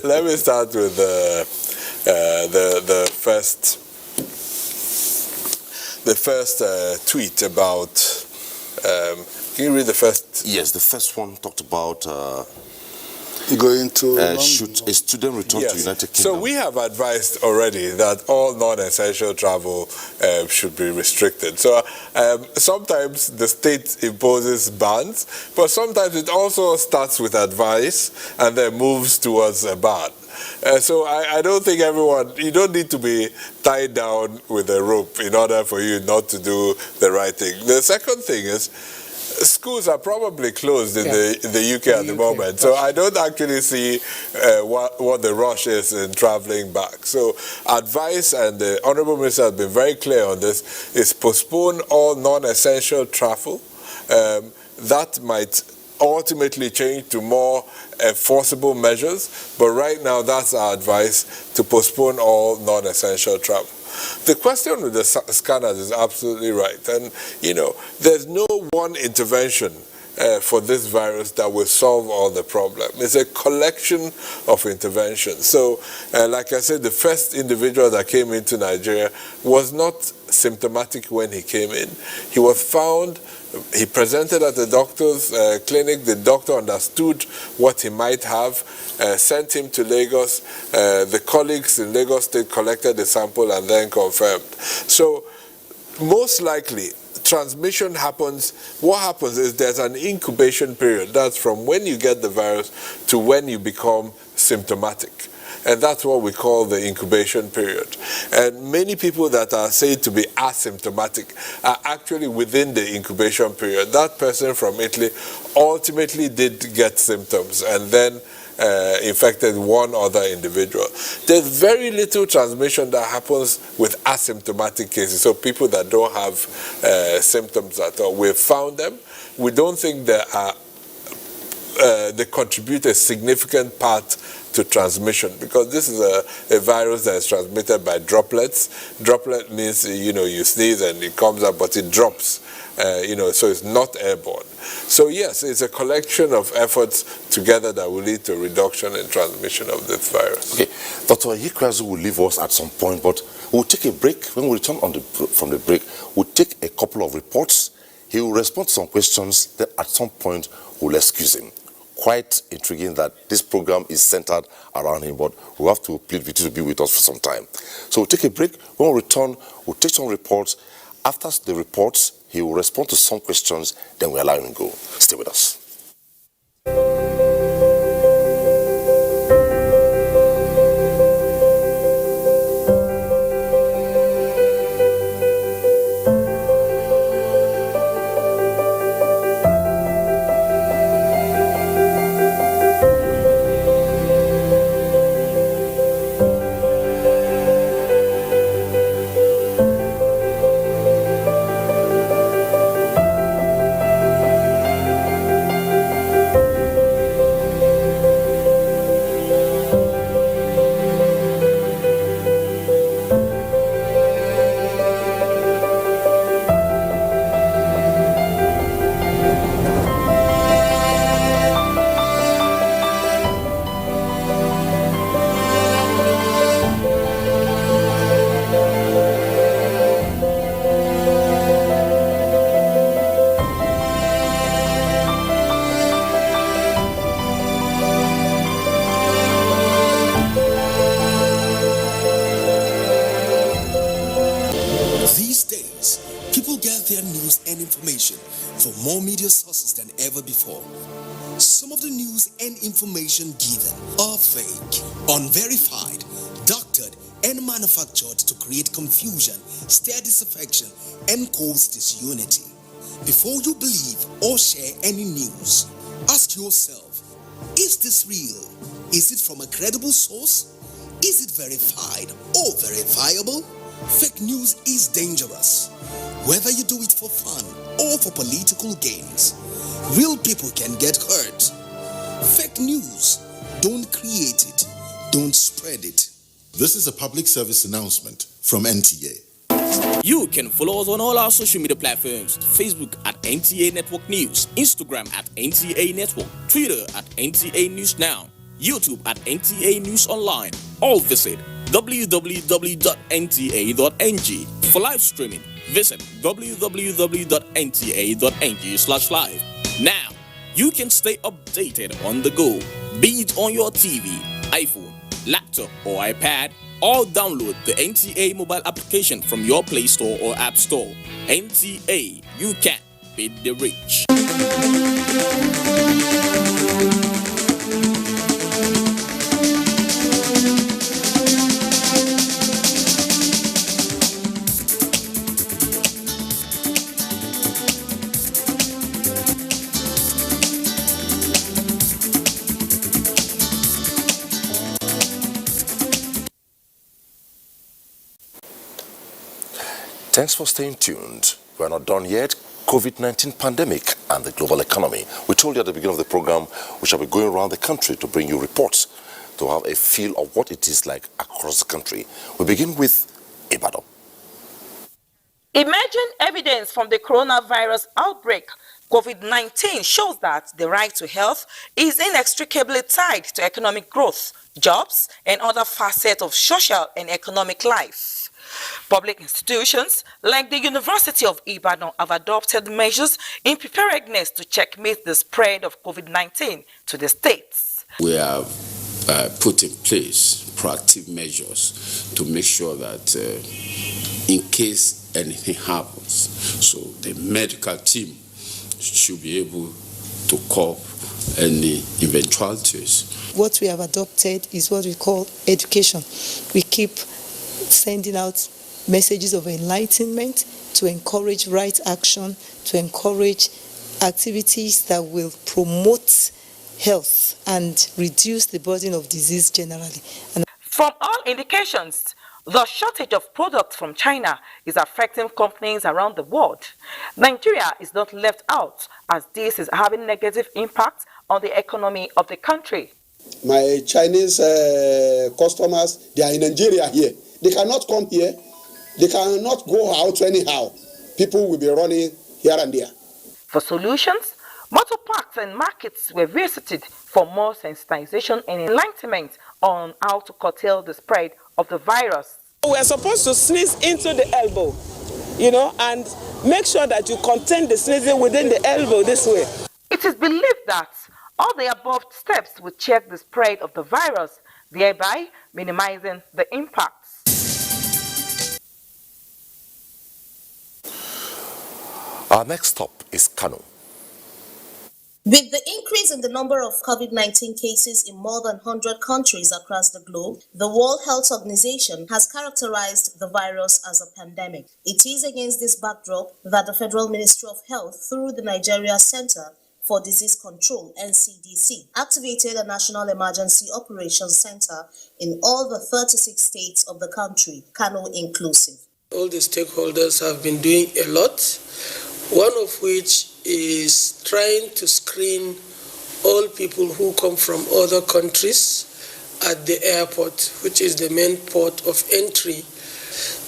[SPEAKER 10] let me start with the first tweet about. Can you read the first?
[SPEAKER 1] Yes, the first one talked about
[SPEAKER 13] going to
[SPEAKER 1] should a student return to United Kingdom?
[SPEAKER 10] So we have advised already that all non-essential travel should be restricted. So sometimes the state imposes bans, but sometimes it also starts with advice and then moves towards a ban. So I don't think you don't need to be tied down with a rope in order for you not to do the right thing. The second thing is, schools are probably closed in the UK at the moment, so I don't actually see what the rush is in traveling back. So advice, and the Honourable Minister has been very clear on this, is postpone all non-essential travel. That might ultimately change to more enforceable measures, but right now that's our advice, to postpone all non-essential travel. The question with the scanners is absolutely right, and there's no one intervention for this virus that will solve all the problem. It's a collection of interventions. So, like I said, the first individual that came into Nigeria was not symptomatic when he came in. He was found, he presented at the doctor's clinic, the doctor understood what he might have, sent him to Lagos, the colleagues in Lagos State collected the sample and then confirmed. So, most likely, transmission happens, what happens is there's an incubation period. That's from when you get the virus to when you become symptomatic. And that's what we call the incubation period. And many people that are said to be asymptomatic are actually within the incubation period. That person from Italy ultimately did get symptoms and then infected one other individual. There's very little transmission that happens with asymptomatic cases, so people that don't have symptoms at all. We've found them. We don't think they contribute a significant part to transmission, because this is a virus that is transmitted by droplets. Droplet means, you sneeze and it comes up, but it drops. So it's not airborne. So yes, it's a collection of efforts together that will lead to a reduction in transmission of this virus.
[SPEAKER 1] Okay, Dr. Yikwazu will leave us at some point, but we'll take a break. When we return from the break, we'll take a couple of reports. He will respond to some questions, then at some point we'll excuse him. Quite intriguing that this program is centered around him, but we'll have to plead with you to be with us for some time. So we'll take a break. When we return, we'll take some reports. After the reports, he will respond to some questions, then we'll allow him to go. Stay with us.
[SPEAKER 14] for more media sources than ever before. Some of the news and information given are fake, unverified, doctored, and manufactured to create confusion, stir disaffection, and cause disunity. Before you believe or share any news, ask yourself, is this real? Is it from a credible source? Is it verified or verifiable? Fake news is dangerous. Whether you do it for fun or for political gains, real people can get hurt. Fake news, don't create it, don't spread it.
[SPEAKER 15] This is a public service announcement from NTA.
[SPEAKER 16] You can follow us on all our social media platforms: Facebook at NTA Network News, Instagram at NTA Network, Twitter at NTA News Now, YouTube at NTA News Online, or visit www.nta.ng. For live streaming, visit www.nta.ng/live. Now, you can stay updated on the go, be it on your TV, iPhone, laptop, or iPad, or download the NTA mobile application from your Play Store or App Store. NTA, you can beat the rich.
[SPEAKER 1] Thanks for staying tuned. We're not done yet. COVID-19 pandemic and the global economy. We told you at the beginning of the program we shall be going around the country to bring you reports to have a feel of what it is like across the country. We begin with Ibadan.
[SPEAKER 17] Emerging evidence from the coronavirus outbreak, COVID-19 shows that the right to health is inextricably tied to economic growth, jobs, and other facets of social and economic life. Public institutions like the University of Ibadan have adopted measures in preparedness to checkmate the spread of COVID-19 to the states.
[SPEAKER 18] We have put in place proactive measures to make sure that in case anything happens, so the medical team should be able to cope any eventualities.
[SPEAKER 19] What we have adopted is what we call education. We keep sending out messages of enlightenment to encourage right action, to encourage activities that will promote health and reduce the burden of disease generally.
[SPEAKER 17] From all indications, the shortage of products from China is affecting companies around the world. Nigeria is not left out, as this is having negative impact on the economy of the country.
[SPEAKER 20] My Chinese customers, they are in Nigeria here. They cannot come here. They cannot go out anyhow. People will be running here and there.
[SPEAKER 17] For solutions, motor parks and markets were visited for more sensitization and enlightenment on how to curtail the spread of the virus.
[SPEAKER 21] We are supposed to sneeze into the elbow, and make sure that you contain the sneezing within the elbow this way.
[SPEAKER 17] It is believed that all the above steps will check the spread of the virus, thereby minimizing the impacts.
[SPEAKER 1] Our next stop is Kano.
[SPEAKER 22] With the increase in the number of COVID-19 cases in more than 100 countries across the globe, the World Health Organization has characterized the virus as a pandemic. It is against this backdrop that the Federal Ministry of Health, through the Nigeria Center for Disease Control, NCDC, activated a National Emergency Operations Center in all the 36 states of the country, Kano inclusive.
[SPEAKER 23] All the stakeholders have been doing a lot, one of which is trying to screen all people who come from other countries at the airport, which is the main port of entry.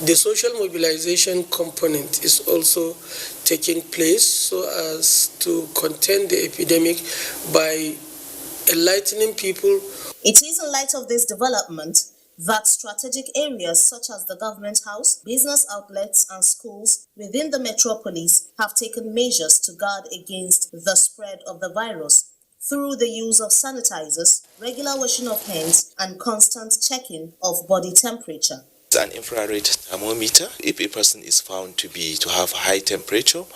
[SPEAKER 23] The social mobilization component is also taking place so as to contain the epidemic by enlightening people.
[SPEAKER 22] It is in light of this development that strategic areas such as the government house, business outlets, and schools within the metropolis have taken measures to guard against the spread of the virus through the use of sanitizers, regular washing of hands, and constant checking of body temperature.
[SPEAKER 24] An infrared thermometer. If a person is found to have high temperature,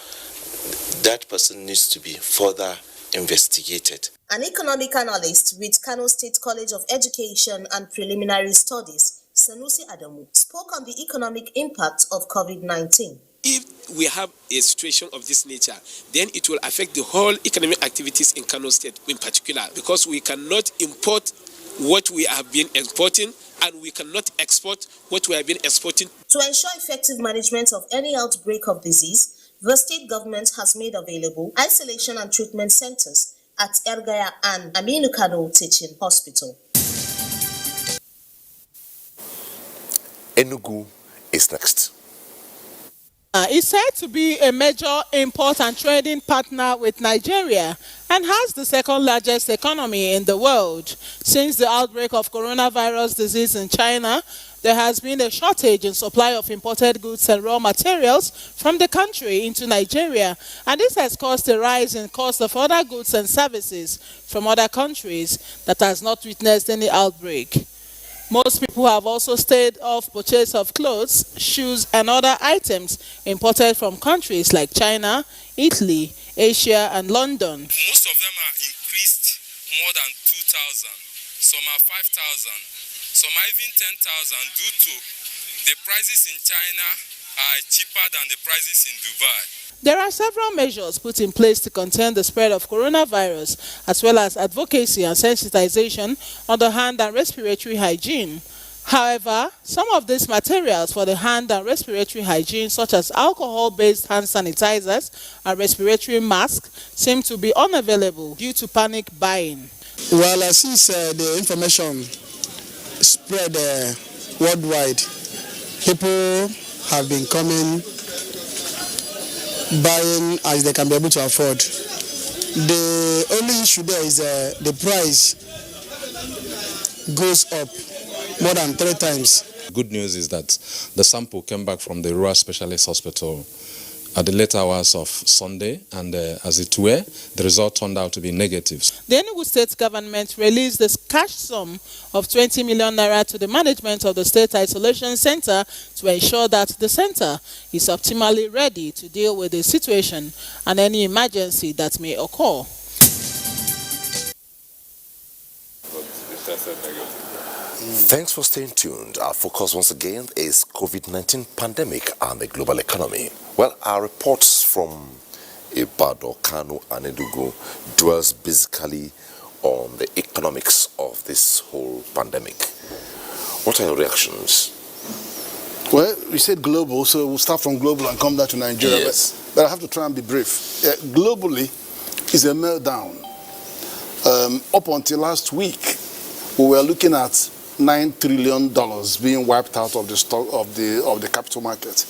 [SPEAKER 9] that person needs to be further investigated.
[SPEAKER 22] An economic analyst with Kano State College of Education and Preliminary Studies, Sanusi Adamu, spoke on the economic impact of COVID-19.
[SPEAKER 3] If we have a situation of this nature, then it will affect the whole economic activities in Kano State in particular, because we cannot import what we have been exporting and we cannot export what we have been exporting.
[SPEAKER 22] To ensure effective management of any outbreak of disease, the state government has made available isolation and treatment centers at Ergaya and Aminu Kano Teaching Hospital.
[SPEAKER 1] Enugu is next.
[SPEAKER 4] Is said to be a major import and trading partner with Nigeria and has the second largest economy in the world. Since the outbreak of coronavirus disease in China, there has been a shortage in supply of imported goods and raw materials from the country into Nigeria, and this has caused a rise in cost of other goods and services from other countries that has not witnessed any outbreak. Most people have also stayed off purchase of clothes, shoes, and other items imported from countries like China, Italy, Asia, and London.
[SPEAKER 5] Most of them are increased more than 2,000. Some are 5,000. Some are even 10,000 due to the prices in China are cheaper than the prices in Dubai.
[SPEAKER 4] There are several measures put in place to contain the spread of coronavirus, as well as advocacy and sensitization on the hand and respiratory hygiene. However, some of these materials for the hand and respiratory hygiene, such as alcohol-based hand sanitizers and respiratory masks, seem to be unavailable due to panic buying.
[SPEAKER 24] Well, since the information spread worldwide, people have been coming, buying as they can be able to afford. The only issue there is the price goes up more than 3 times.
[SPEAKER 25] Good news is that the sample came back from the Rural Specialist Hospital at the late hours of Sunday, and as it were, the result turned out to be negative.
[SPEAKER 4] The Enugu State government released this cash sum of 20 million naira to the management of the State Isolation Center to ensure that the center is optimally ready to deal with the situation and any emergency that may occur.
[SPEAKER 1] Thanks for staying tuned. Our focus once again is COVID-19 pandemic and the global economy. Well, our reports from Ibadan, Kano and Enugu dwells basically on the economics of this whole pandemic. What are your reactions?
[SPEAKER 13] Well, we said global, so we'll start from global and come down to Nigeria.
[SPEAKER 1] Yes.
[SPEAKER 13] But I have to try and be brief. Globally, it's a meltdown. Up until last week, we were looking at $9 trillion being wiped out of the stock of the capital market.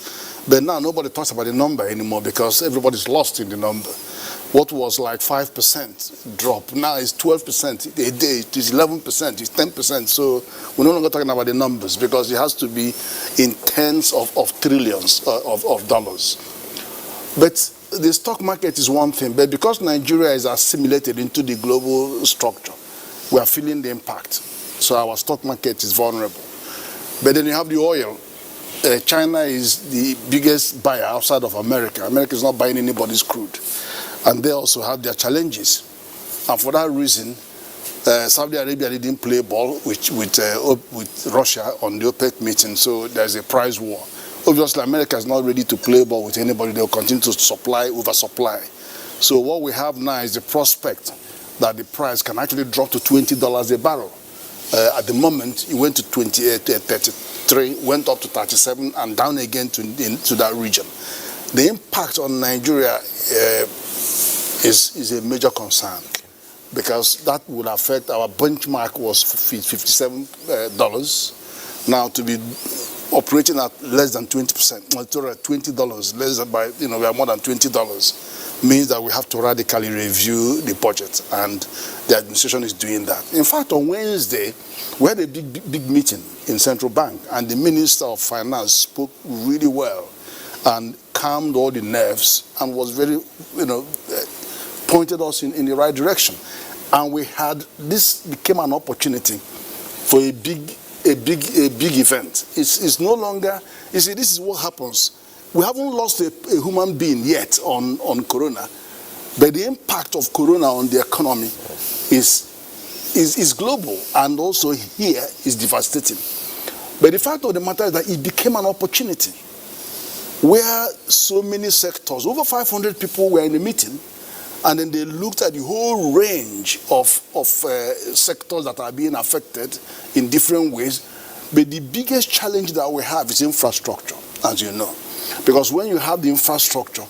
[SPEAKER 13] But now nobody talks about the number anymore because everybody's lost in the number. What was like 5% drop, now it's 12% a day, it is 11%, it's 10%. So we're no longer talking about the numbers because it has to be in tens of trillions of dollars. But the stock market is one thing, but because Nigeria is assimilated into the global structure, we are feeling the impact. So our stock market is vulnerable. But then you have the oil. China is the biggest buyer outside of America. America is not buying anybody's crude. And they also have their challenges. And for that reason, Saudi Arabia didn't play ball with Russia on the OPEC meeting, so there's a price war. Obviously, America is not ready to play ball with anybody. They'll continue to oversupply. So what we have now is the prospect that the price can actually drop to $20 a barrel. At the moment, it went to 28, 33, went up to 37, and down again to that region. The impact on Nigeria is a major concern because that would affect our benchmark was $57. Now to be operating at less than 20%, $20 less than we are more than $20. Means that we have to radically review the budget, and the administration is doing that. In fact, on Wednesday, we had a big meeting in Central Bank, and the Minister of Finance spoke really well and calmed all the nerves and was very, pointed us in the right direction. And this became an opportunity for a big event. It's no longer, you see, this is what happens We haven't lost a human being yet on corona, but the impact of corona on the economy is global, and also here is devastating. But the fact of the matter is that it became an opportunity where so many sectors, over 500 people were in a meeting, and then they looked at the whole range of sectors that are being affected in different ways. But the biggest challenge that we have is infrastructure, as you know. Because when you have the infrastructure,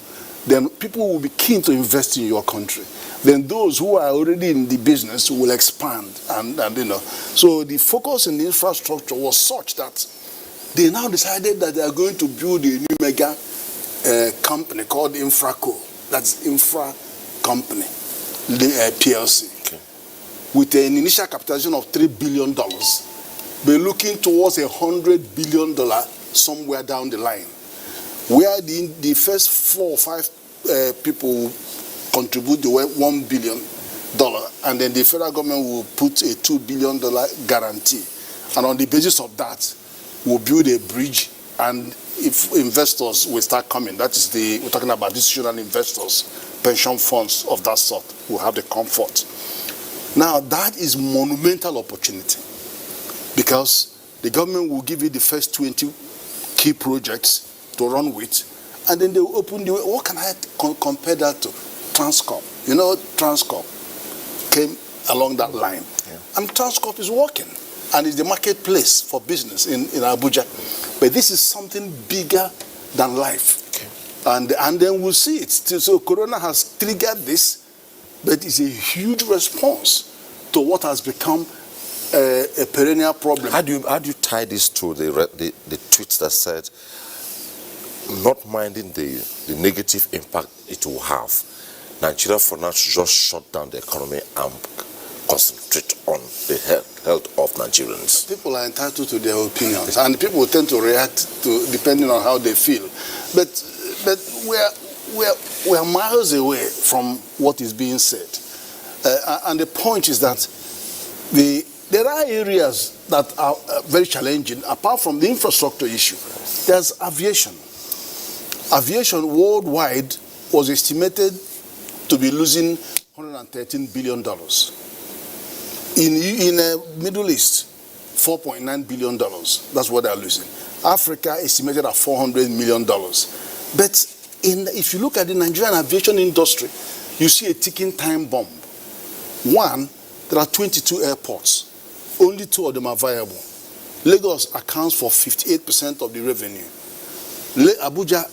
[SPEAKER 13] then people will be keen to invest in your country. Then those who are already in the business will expand, and you know. So the focus in the infrastructure was such that they now decided that they are going to build a new mega company called Infraco. That's Infra Company, PLC, okay, with an initial capitalization of $3 billion. We're looking towards $100 billion somewhere down the line, where the first 4 or 5 people contribute the $1 billion, and then the federal government will put a $2 billion guarantee. And on the basis of that, we'll build a bridge, and if investors will start coming, that is we're talking about institutional investors, pension funds of that sort, will have the comfort. Now, that is monumental opportunity, because the government will give you the first 20 key projects to run with, and then they will open the way. What can I compare that to? Transcorp. You know, Transcorp came along that line. Yeah. And Transcorp is working, and is the marketplace for business in Abuja. But this is something bigger than life. Okay. And then we'll see it. So Corona has triggered this, but it's a huge response to what has become a perennial problem.
[SPEAKER 1] How do you tie this to the tweets that said, not minding the negative impact it will have, Nigeria for now should just shut down the economy and concentrate on the health of Nigerians?
[SPEAKER 13] People are entitled to their opinions, and people tend to react depending on how they feel. But we're miles away from what is being said. And the point is that there are areas that are very challenging. Apart from the infrastructure issue, there's aviation. Aviation worldwide was estimated to be losing $113 billion. In the Middle East, $4.9 billion. That's what they're losing. Africa estimated at $400 million. But if you look at the Nigerian aviation industry, you see a ticking time bomb. One, there are 22 airports. Only 2 of them are viable. Lagos accounts for 58% of the revenue. Abuja,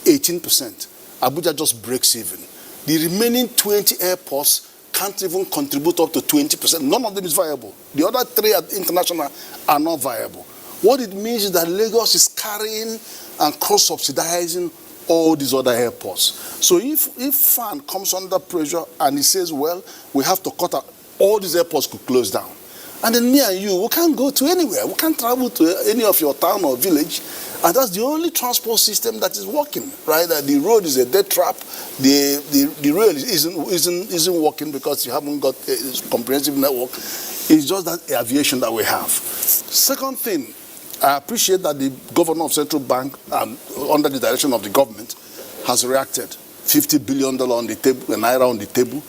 [SPEAKER 13] 18%. Abuja just breaks even. The remaining 20 airports can't even contribute up to 20%. None of them is viable. The other 3 at international are not viable. What it means is that Lagos is carrying and cross-subsidizing all these other airports. So if FAN comes under pressure and he says, well, we have to cut out, all these airports could close down. And then me and you, we can't go to anywhere. We can't travel to any of your town or village. And that's the only transport system that is working, right? The road is a dead trap. The rail isn't working because you haven't got a comprehensive network. It's just that aviation that we have. Second thing, I appreciate that the governor of Central Bank, under the direction of the government, has reacted. $50 billion on the table, naira on the table.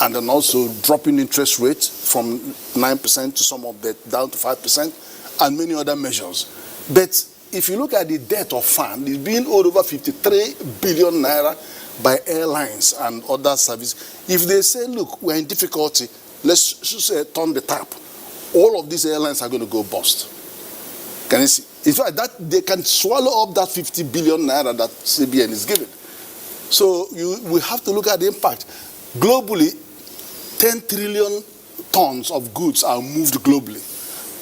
[SPEAKER 13] And then also dropping interest rates from 9% to some of that down to 5%, and many other measures. But if you look at the debt of FAN, it's being owed over 53 billion naira by airlines and other services. If they say, look, we're in difficulty, let's just turn the tap, all of these airlines are going to go bust. Can you see? In fact, that they can swallow up that 50 billion naira that CBN is giving. So we have to look at the impact. Globally, 10 trillion tons of goods are moved globally.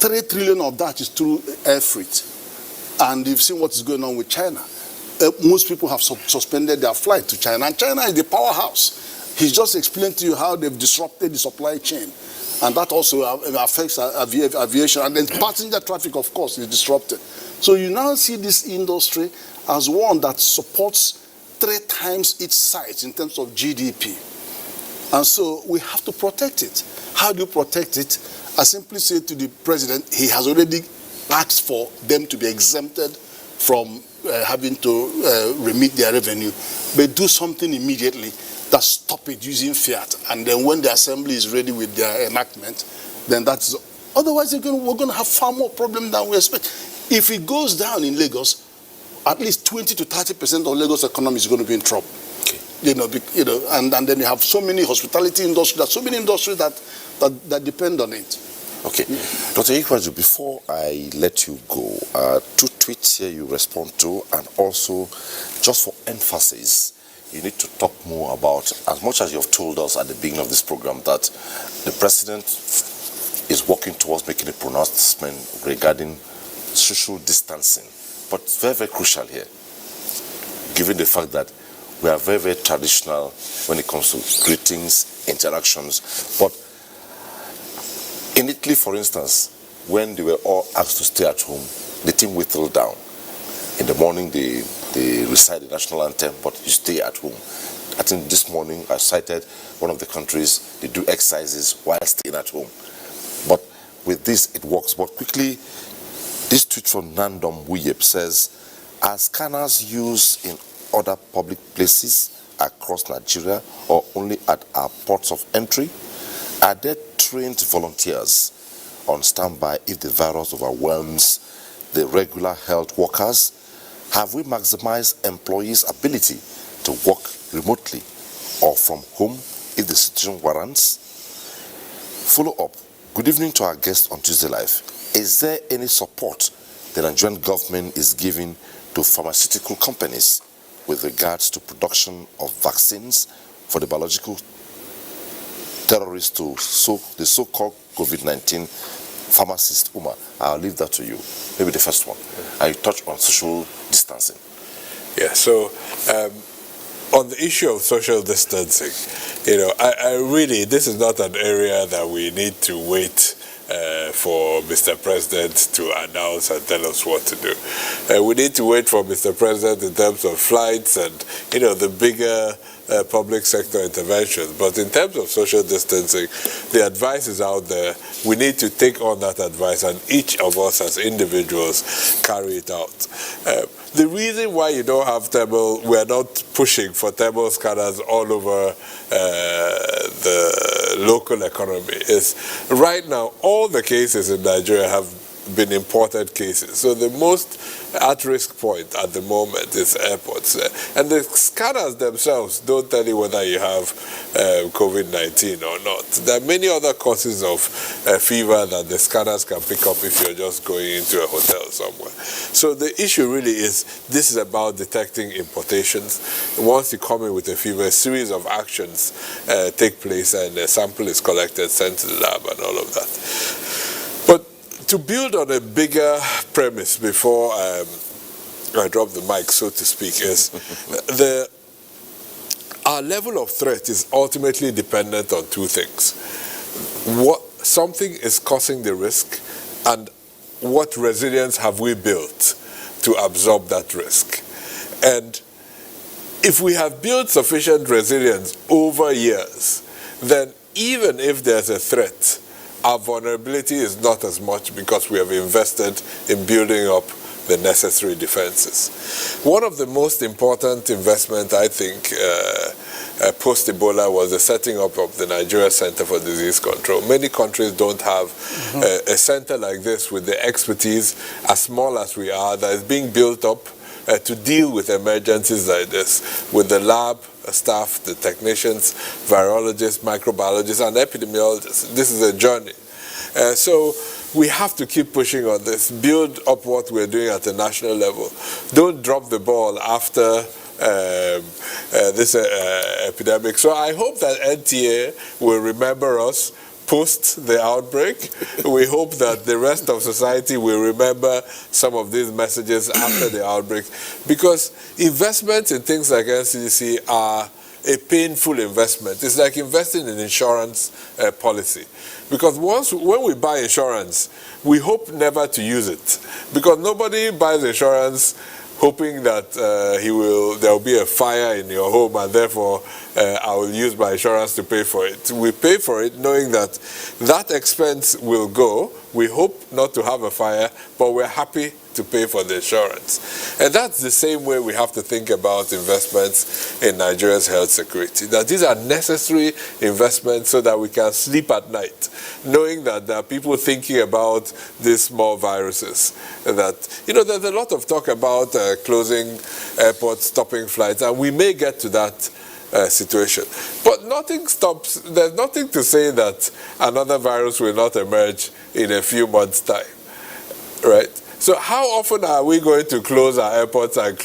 [SPEAKER 13] 3 trillion of that is through air freight. And you've seen what is going on with China. Most people have suspended their flight to China. And China is the powerhouse. He's just explained to you how they've disrupted the supply chain. And that also affects aviation. And then passenger traffic, of course, is disrupted. So you now see this industry as one that supports 3 times its size in terms of GDP. And so we have to protect it. How do you protect it? I simply say to the president, he has already asked for them to be exempted from having to remit their revenue, but do something immediately that stop it using fiat. And then when the assembly is ready with their enactment, then that's, otherwise we're going to have far more problem than we expect. If it goes down in Lagos, at least 20 to 30% of Lagos economy is going to be in trouble. Okay. And then you have so many hospitality industry, so many industries that depend on it.
[SPEAKER 1] Okay. Dr. Ikwaju, before I let you go, 2 tweets here you respond to, and also just for emphasis, you need to talk more about, as much as you've told us at the beginning of this program, that the president is working towards making a pronouncement regarding social distancing. But it's very, very crucial here, given the fact that we are very, very traditional when it comes to greetings, interactions. But in Italy, for instance, when they were all asked to stay at home, the team whittled down. In the morning, they recite the national anthem, but you stay at home. I think this morning I cited one of the countries, they do exercises while staying at home. But with this, it works. But quickly, this tweet from Nandom Wuyep says, are scanners used in other public places across Nigeria or only at our ports of entry? Are there trained volunteers on standby if the virus overwhelms the regular health workers? Have we maximized employees' ability to work remotely or from home if the situation warrants? Follow up. Good evening to our guest on Tuesday Live. Is there any support the Nigerian government is giving to pharmaceutical companies with regards to production of vaccines for the biological terrorists to the so-called COVID-19 pharmacist Uma? I'll leave that to you. Maybe the first one. I touch on social distancing.
[SPEAKER 10] Yeah, so on the issue of social distancing, I really, this is not an area that we need to wait for Mr. President to announce and tell us what to do. We need to wait for Mr. President in terms of flights and, the bigger public sector interventions. But in terms of social distancing, the advice is out there. We need to take on that advice, and each of us as individuals carry it out. The reason why you don't have thermal, we're not pushing for thermal scanners all over the local economy is right now all the cases in Nigeria have been imported cases. So the most at-risk point at the moment is airports. And the scanners themselves don't tell you whether you have COVID-19 or not. There are many other causes of fever that the scanners can pick up if you're just going into a hotel somewhere. So the issue really is, this is about detecting importations. Once you come in with a fever, a series of actions take place and a sample is collected, sent to the lab and all of that. But to build on a bigger premise before I drop the mic, so to speak, is our level of threat is ultimately dependent on 2 things. What something is causing the risk, and what resilience have we built to absorb that risk. And if we have built sufficient resilience over years, then even if there's a threat, our vulnerability is not as much because we have invested in building up the necessary defenses. One of the most important investments, I think, post-Ebola was the setting up of the Nigeria Center for Disease Control. Many countries don't have a center like this with the expertise, as small as we are, that is being built up to deal with emergencies like this, with the lab staff, the technicians, virologists, microbiologists, and epidemiologists. This is a journey. So we have to keep pushing on this, build up what we're doing at a national level. Don't drop the ball after this epidemic. So I hope that NTA will remember us post the outbreak. We hope that the rest of society will remember some of these messages after the outbreak, because investments in things like NCDC are a painful investment. It's like investing in insurance policy, because when we buy insurance, we hope never to use it, because nobody buys insurance hoping that there will be a fire in your home and therefore I will use my insurance to pay for it. We pay for it knowing that that expense will go We hope not to have a fire, but we're happy to pay for the insurance. And that's the same way we have to think about investments in Nigeria's health security, that these are necessary investments so that we can sleep at night, knowing that there are people thinking about these small viruses. That, there's a lot of talk about closing airports, stopping flights, and we may get to that situation. But there's nothing to say that another virus will not emerge in a few months' time, right? So how often are we going to close our airports and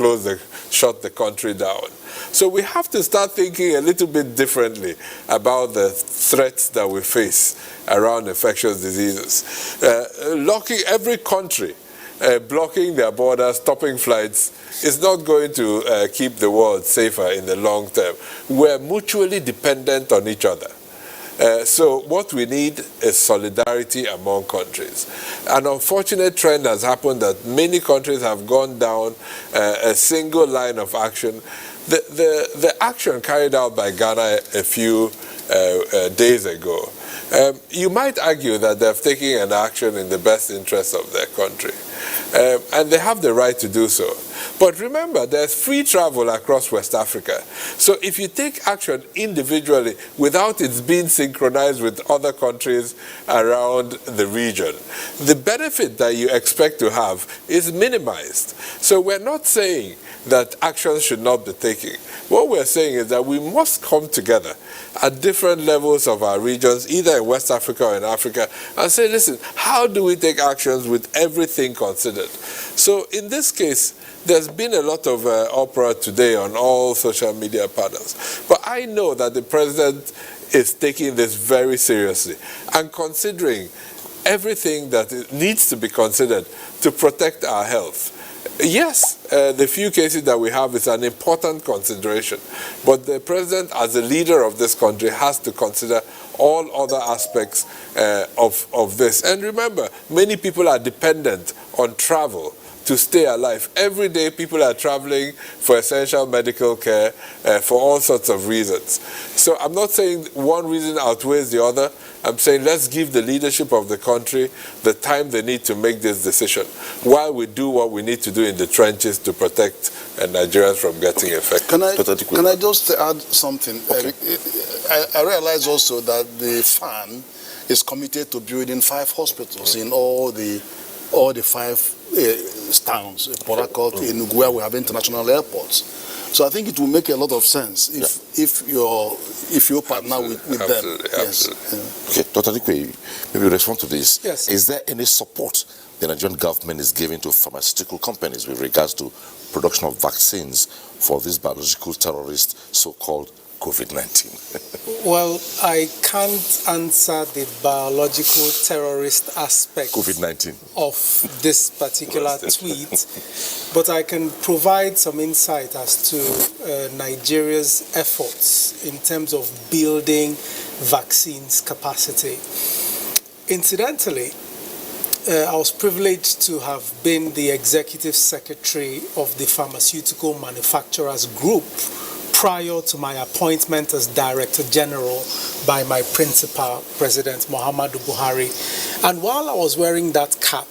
[SPEAKER 10] shut the country down? So we have to start thinking a little bit differently about the threats that we face around infectious diseases. Locking every country, blocking their borders, stopping flights, is not going to keep the world safer in the long term. We're mutually dependent on each other. So what we need is solidarity among countries. An unfortunate trend has happened that many countries have gone down a single line of action. The action carried out by Ghana a few days ago, you might argue that they've taken an action in the best interest of their country. And they have the right to do so. But remember, there's free travel across West Africa. So if you take action individually without it being synchronized with other countries around the region, the benefit that you expect to have is minimized. So we're not saying that actions should not be taken. What we're saying is that we must come together at different levels of our regions, either in West Africa or in Africa, and say, listen, how do we take actions with everything considered? So in this case, there's been a lot of uproar today on all social media panels. But I know that the president is taking this very seriously and considering everything that needs to be considered to protect our health. Yes, the few cases that we have is an important consideration, but the president, as a leader of this country, has to consider all other aspects of this. And remember, many people are dependent on travel to stay alive. Every day people are traveling for essential medical care for all sorts of reasons. So I'm not saying one reason outweighs the other. I'm saying let's give the leadership of the country the time they need to make this decision while we do what we need to do in the trenches to protect Nigerians from getting infected.
[SPEAKER 13] Can I just add something? Okay. I realize also that the FAN is committed to building 5 hospitals in all the 5 towns, Port Harcourt, Enugu, where we have international airports. So I think it will make a lot of sense if you partner with them. Yes.
[SPEAKER 1] Okay, Dr. Dikwe, maybe respond to this.
[SPEAKER 11] Yes.
[SPEAKER 1] Is there any support the Nigerian government is giving to pharmaceutical companies with regards to production of vaccines for this biological terrorist so-called COVID-19?
[SPEAKER 11] Well, I can't answer the biological terrorist aspect
[SPEAKER 1] COVID-19
[SPEAKER 11] of this particular tweet, but I can provide some insight as to Nigeria's efforts in terms of building vaccines capacity. Incidentally, I was privileged to have been the executive secretary of the Pharmaceutical Manufacturers Group prior to my appointment as Director General by my principal, President Muhammadu Buhari. And while I was wearing that cap,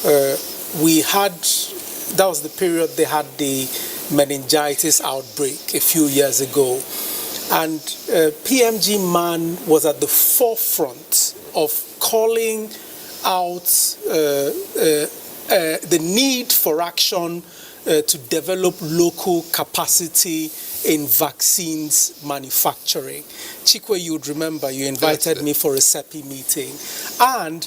[SPEAKER 11] that was the period they had the meningitis outbreak a few years ago. And PMG Man was at the forefront of calling out the need for action to develop local capacity in vaccines manufacturing. Chikwe, you would remember, you invited me for a CEPI meeting. And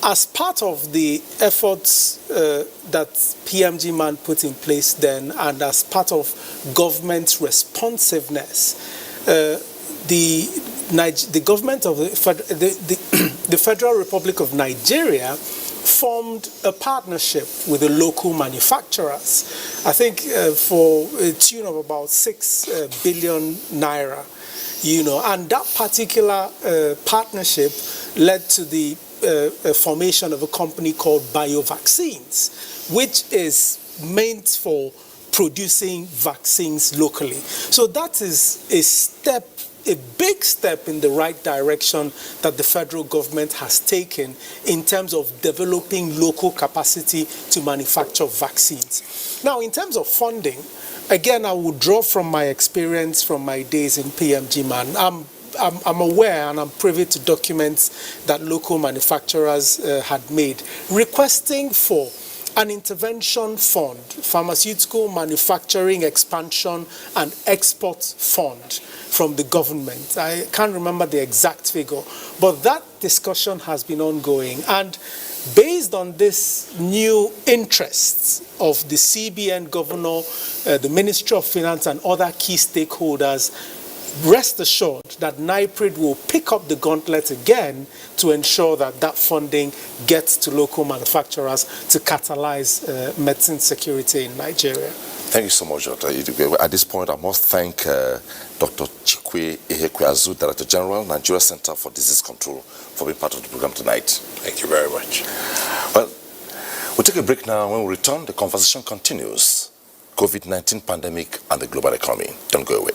[SPEAKER 11] as part of the efforts that PMG Man put in place then, and as part of government's responsiveness, the government of the Federal Republic of Nigeria formed a partnership with the local manufacturers, I think for a tune of about 6 billion naira, and that particular partnership led to the formation of a company called BioVaccines, which is meant for producing vaccines locally. So that is a step a big step in the right direction that the federal government has taken in terms of developing local capacity to manufacture vaccines. Now, in terms of funding, again, I will draw from my experience from my days in PMG-MAN. I'm aware and I'm privy to documents that local manufacturers had made requesting for an intervention fund, pharmaceutical manufacturing expansion and export fund from the government. I can't remember the exact figure, but that discussion has been ongoing. And based on this new interests of the CBN governor, the Ministry of Finance and other key stakeholders, rest assured that NIPRID will pick up the gauntlet again to ensure that that funding gets to local manufacturers to catalyze medicine security in Nigeria.
[SPEAKER 1] Thank you so much, Dr. At this point, I must thank Dr. Chikwe Ihekweazu, Director General, Nigeria Center for Disease Control, for being part of the program tonight.
[SPEAKER 10] Thank you very much.
[SPEAKER 1] Well, we'll take a break now. When we return, the conversation continues. COVID-19 pandemic and the global economy. Don't go away.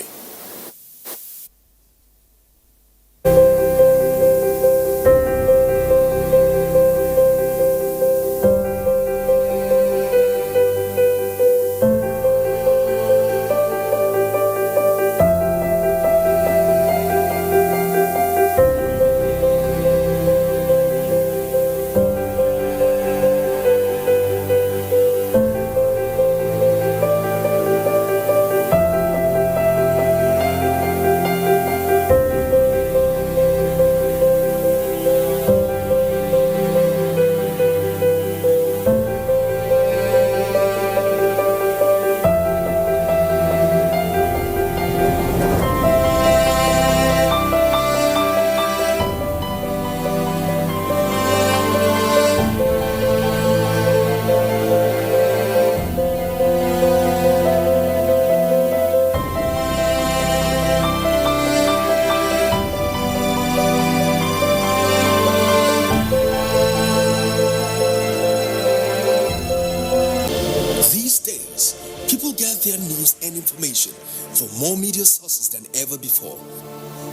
[SPEAKER 14] their news and information from more media sources than ever before.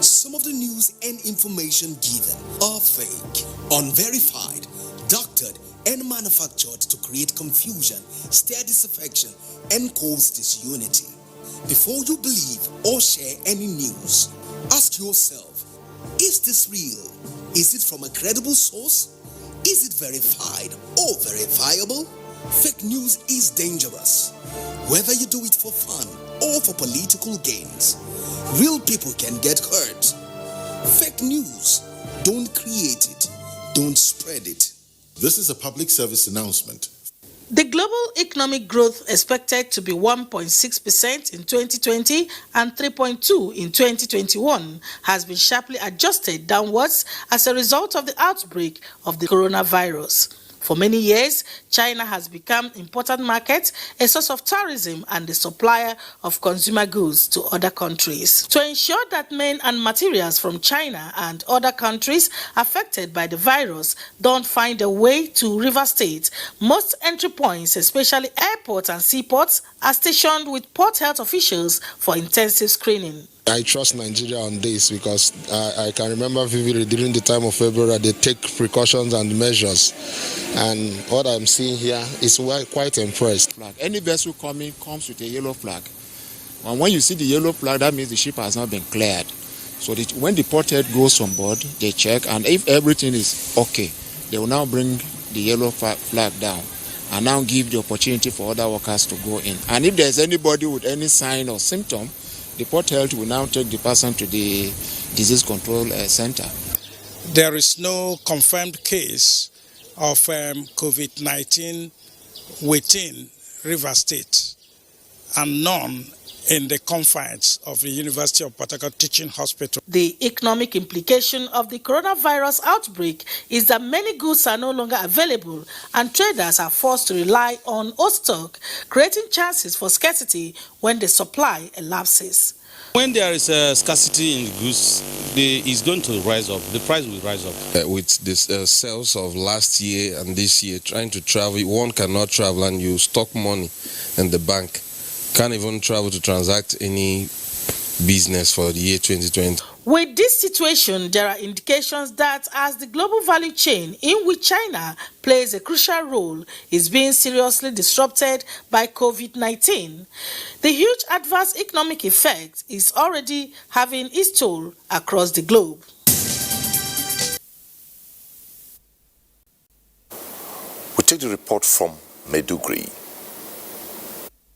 [SPEAKER 14] Some of the news and information given are fake, unverified, doctored, and manufactured to create confusion, stir disaffection, and cause disunity. Before you believe or share any news, ask yourself, is this real? Is it from a credible source? Is it verified or verifiable? Fake news is dangerous. Whether you do it for fun or for political gains, real people can get hurt. Fake news, don't create it, don't spread it.
[SPEAKER 15] This is a public service announcement.
[SPEAKER 22] The global economic growth expected to be 1.6% in 2020 and 3.2% in 2021 has been sharply adjusted downwards as a result of the outbreak of the coronavirus. For many years, China has become an important market, a source of tourism, and a supplier of consumer goods to other countries. To ensure that men and materials from China and other countries affected by the virus don't find a way to River State, most entry points, especially airports and seaports, are stationed with port health officials for intensive screening.
[SPEAKER 2] I trust Nigeria on this because I can remember vividly during the time of February they take precautions and measures, and what I'm seeing here is quite impressed.
[SPEAKER 6] Any vessel coming comes with a yellow flag, and when you see the yellow flag, that means the ship has not been cleared. So when the port head goes on board, they check, and if everything is okay, they will now bring the yellow flag down and now give the opportunity for other workers to go in. And if there's anybody with any sign or symptom, the port health will now take the person to the disease control center.
[SPEAKER 7] There is no confirmed case of COVID-19 within River State and none in the confines of the University of Port Harcourt Teaching Hospital.
[SPEAKER 22] The economic implication of the coronavirus outbreak is that many goods are no longer available and traders are forced to rely on old stock, creating chances for scarcity when the supply elapses.
[SPEAKER 8] When there is a scarcity in goods, it's going to rise up. The price will rise up.
[SPEAKER 25] With the sales of last year and this year, trying to travel, one cannot travel and you stock money in the bank. Can't even travel to transact any business for the year 2020.
[SPEAKER 4] With this situation, there are indications that as the global value chain in which China plays a crucial role is being seriously disrupted by COVID-19, the huge adverse economic effect is already having its toll across the globe.
[SPEAKER 1] We take the report from Maiduguri.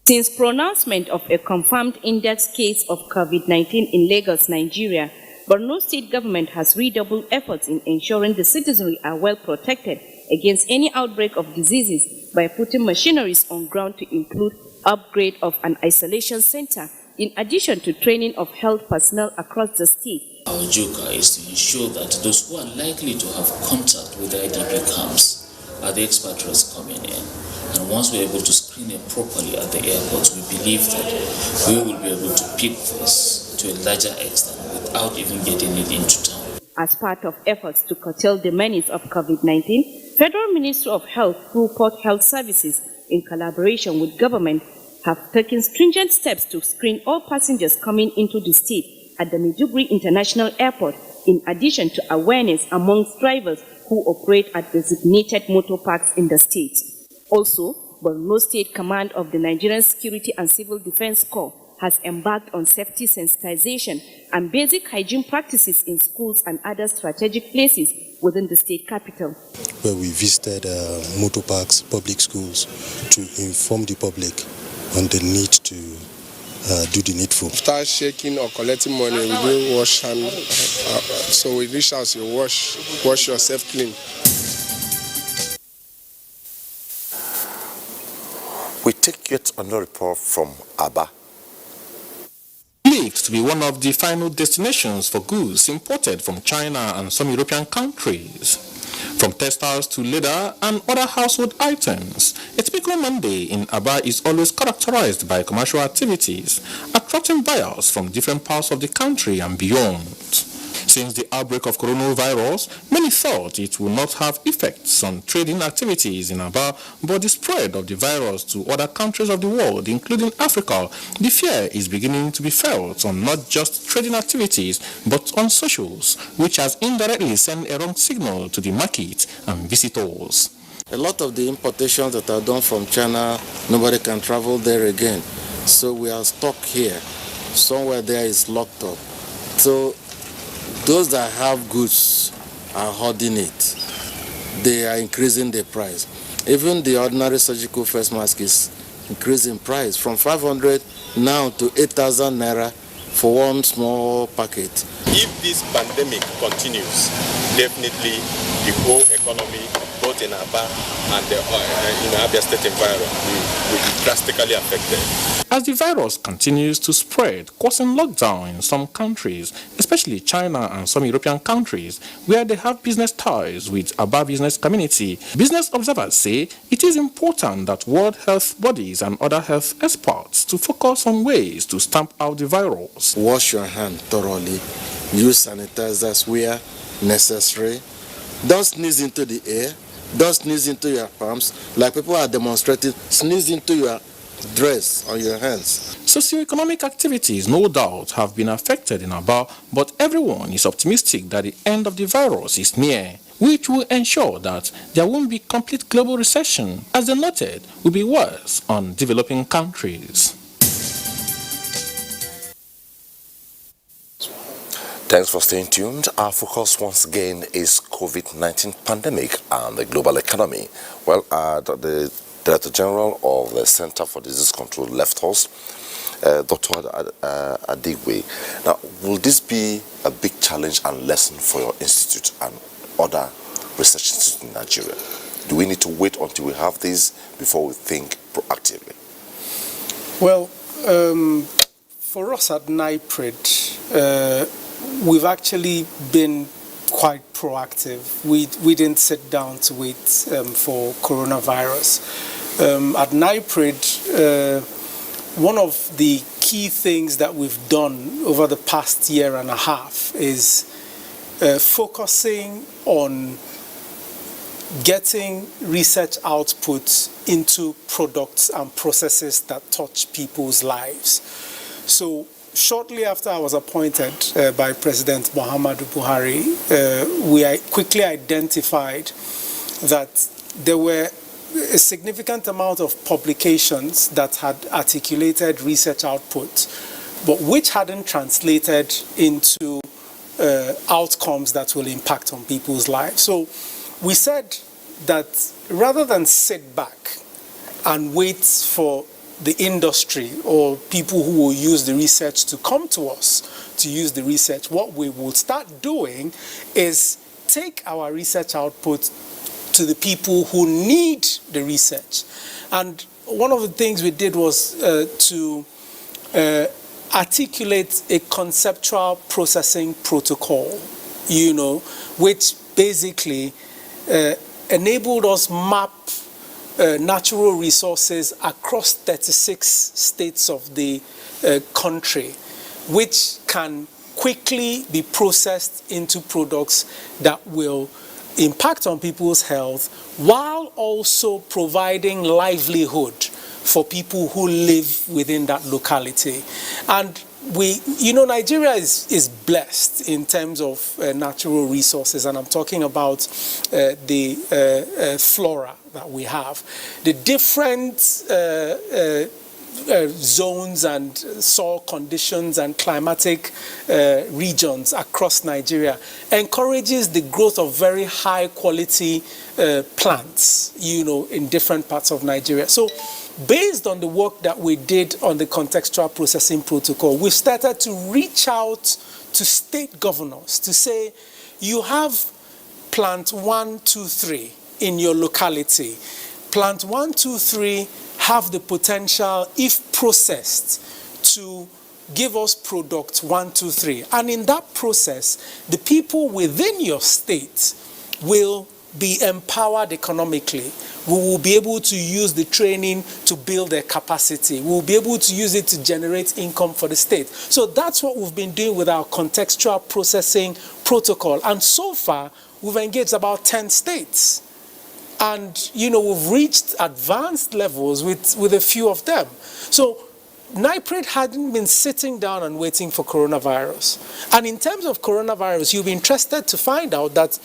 [SPEAKER 12] Since pronouncement of a confirmed index case of COVID-19 in Lagos, Nigeria, Borno State government has redoubled efforts in ensuring the citizenry are well protected against any outbreak of diseases by putting machineries on ground to include upgrade of an isolation center, in addition to training of health personnel across the state.
[SPEAKER 16] Our joker is to ensure that those who are likely to have contact with the IDP camps are the expatriates coming in. And once we're able to screen it properly at the airport, we believe that we will be able to pick this to a larger extent without even getting it into town.
[SPEAKER 12] As part of efforts to curtail the menace of COVID-19, Federal Ministry of Health through Port Health Services, in collaboration with government, have taken stringent steps to screen all passengers coming into the state at the Maiduguri International Airport, in addition to awareness amongst drivers who operate at designated motor parks in the state. Also, Borno State Command of the Nigerian Security and Civil Defense Corps has embarked on safety sensitization and basic hygiene practices in schools and other strategic places within the state capital,
[SPEAKER 18] where we visited motor parks, public schools, to inform the public on the need to do the needful.
[SPEAKER 19] Start shaking or collecting money, we do wash hand. So we reach out, you wash yourself clean.
[SPEAKER 1] We take yet another report from Aba.
[SPEAKER 20] Believed to be one of the final destinations for goods imported from China and some European countries. From textiles to leather and other household items, a typical Monday in Aba is always characterized by commercial activities, attracting buyers from different parts of the country and beyond. Since the outbreak of coronavirus, many thought it would not have effects on trading activities in Aba, but the spread of the virus to other countries of the world, including Africa, the fear is beginning to be felt on not just trading activities, but on socials, which has indirectly sent a wrong signal to the market and visitors.
[SPEAKER 26] A lot of the importations that are done from China, nobody can travel there again. So we are stuck here. Somewhere there is locked up. So those that have goods are hoarding it. They are increasing the price. Even the ordinary surgical face mask is increasing price from 500 now to 8,000 naira for one small packet.
[SPEAKER 27] If this pandemic continues, definitely the whole economy, both in Aba and in the Abia State environment, will be drastically affected.
[SPEAKER 20] As the virus continues to spread, causing lockdown in some countries, especially China and some European countries, where they have business ties with Aba business community, business observers say it is important that world health bodies and other health experts to focus on ways to stamp out the virus.
[SPEAKER 26] Wash your hand thoroughly, use sanitizers where necessary, don't sneeze into the air, don't sneeze into your palms, like people are demonstrating, sneeze into your dress on your hands.
[SPEAKER 20] Socioeconomic activities, no doubt, have been affected in Aba, but everyone is optimistic that the end of the virus is near, which will ensure that there won't be complete global recession, as they noted will be worse on developing countries.
[SPEAKER 1] Thanks for staying tuned. Our focus once again is COVID-19 pandemic and the global economy. Well, the Director General of the Center for Disease Control left us, Dr. Adigwe. Now, will this be a big challenge and lesson for your institute and other research institutes in Nigeria? Do we need to wait until we have this before we think proactively?
[SPEAKER 11] Well, for us at NIPRID, we've actually been quite proactive. We didn't sit down to wait for coronavirus. At NIPRID, one of the key things that we've done over the past year and a half is focusing on getting research outputs into products and processes that touch people's lives. So shortly after I was appointed by President Muhammadu Buhari, we quickly identified that there were a significant amount of publications that had articulated research output, but which hadn't translated into outcomes that will impact on people's lives. So we said that rather than sit back and wait for the industry or people who will use the research to come to us to use the research, what we will start doing is take our research output to the people who need the research. And one of the things we did was to articulate a conceptual processing protocol, which basically enabled us map natural resources across 36 states of the country, which can quickly be processed into products that will impact on people's health while also providing livelihood for people who live within that locality. And Nigeria is blessed in terms of natural resources, and I'm talking about the flora that we have. The different zones and soil conditions and climatic regions across Nigeria encourages the growth of very high quality plants, in different parts of Nigeria. So based on the work that we did on the contextual processing protocol, we started to reach out to state governors to say, you have plant 1, 2, 3 in your locality. Plant 1, 2, 3 have the potential, if processed, to give us product 1, 2, 3. And in that process, the people within your state will be empowered economically. We will be able to use the training to build their capacity. We will be able to use it to generate income for the state. So that's what we've been doing with our contextual processing protocol. And so far, we've engaged about 10 states. And, we've reached advanced levels with a few of them. So NIPRID hadn't been sitting down and waiting for coronavirus. And in terms of coronavirus, you'll be interested to find out that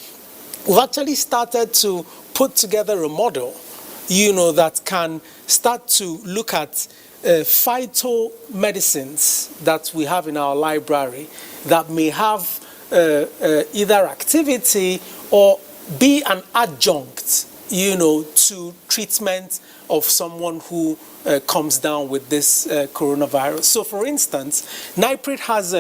[SPEAKER 11] we've actually started to put together a model, that can start to look at phytomedicines that we have in our library that may have either activity or be an adjunct, to treatment of someone who comes down with this coronavirus. So, for instance, NIPRID has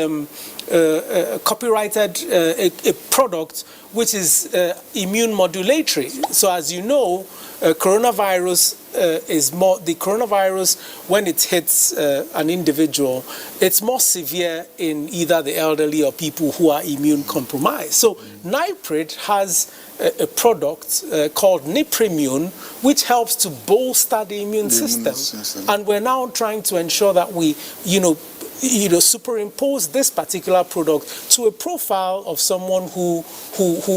[SPEAKER 11] copyrighted a product which is immune modulatory. So, as you know, coronavirus the coronavirus, when it hits an individual, it's more severe in either the elderly or people who are immune compromised. So, NIPRID has a product called Niprimune, which helps to bolster the immune system. And we're now trying to ensure that we, superimpose this particular product to a profile of someone who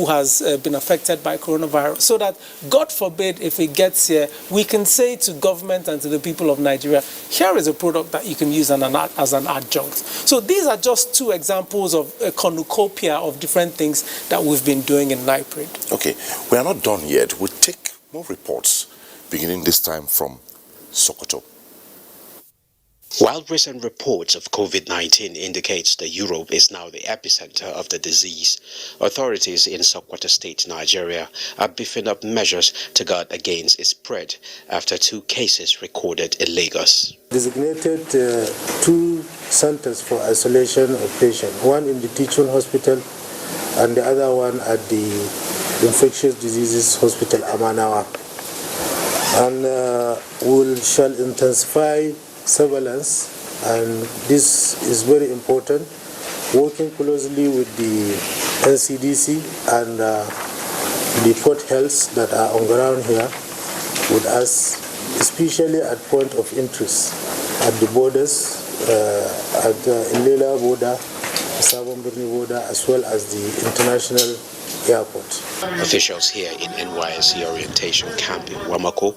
[SPEAKER 11] has been affected by coronavirus, so that, God forbid, if it gets here, we can say to government and to the people of Nigeria, here is a product that you can use as an adjunct. So these are just two examples of a cornucopia of different things that we've been doing in NIPRID.
[SPEAKER 1] Okay, we are not done yet. We'll take more reports, beginning this time from Sokoto.
[SPEAKER 3] While recent reports of COVID-19 indicates that Europe is now the epicenter of the disease, authorities in Sokoto State, Nigeria, are beefing up measures to guard against its spread after 2 cases recorded in Lagos.
[SPEAKER 5] Designated 2 centers for isolation of patients, one in the teaching hospital and the other one at the infectious diseases hospital, Amanawa. And we shall intensify surveillance, and this is very important, working closely with the NCDC and the port health that are on ground here with us, especially at point of interest, at the borders, at the Ilela border, Sabon Birni border, as well as the international airport.
[SPEAKER 3] Officials here in NYSC orientation camp in Wamako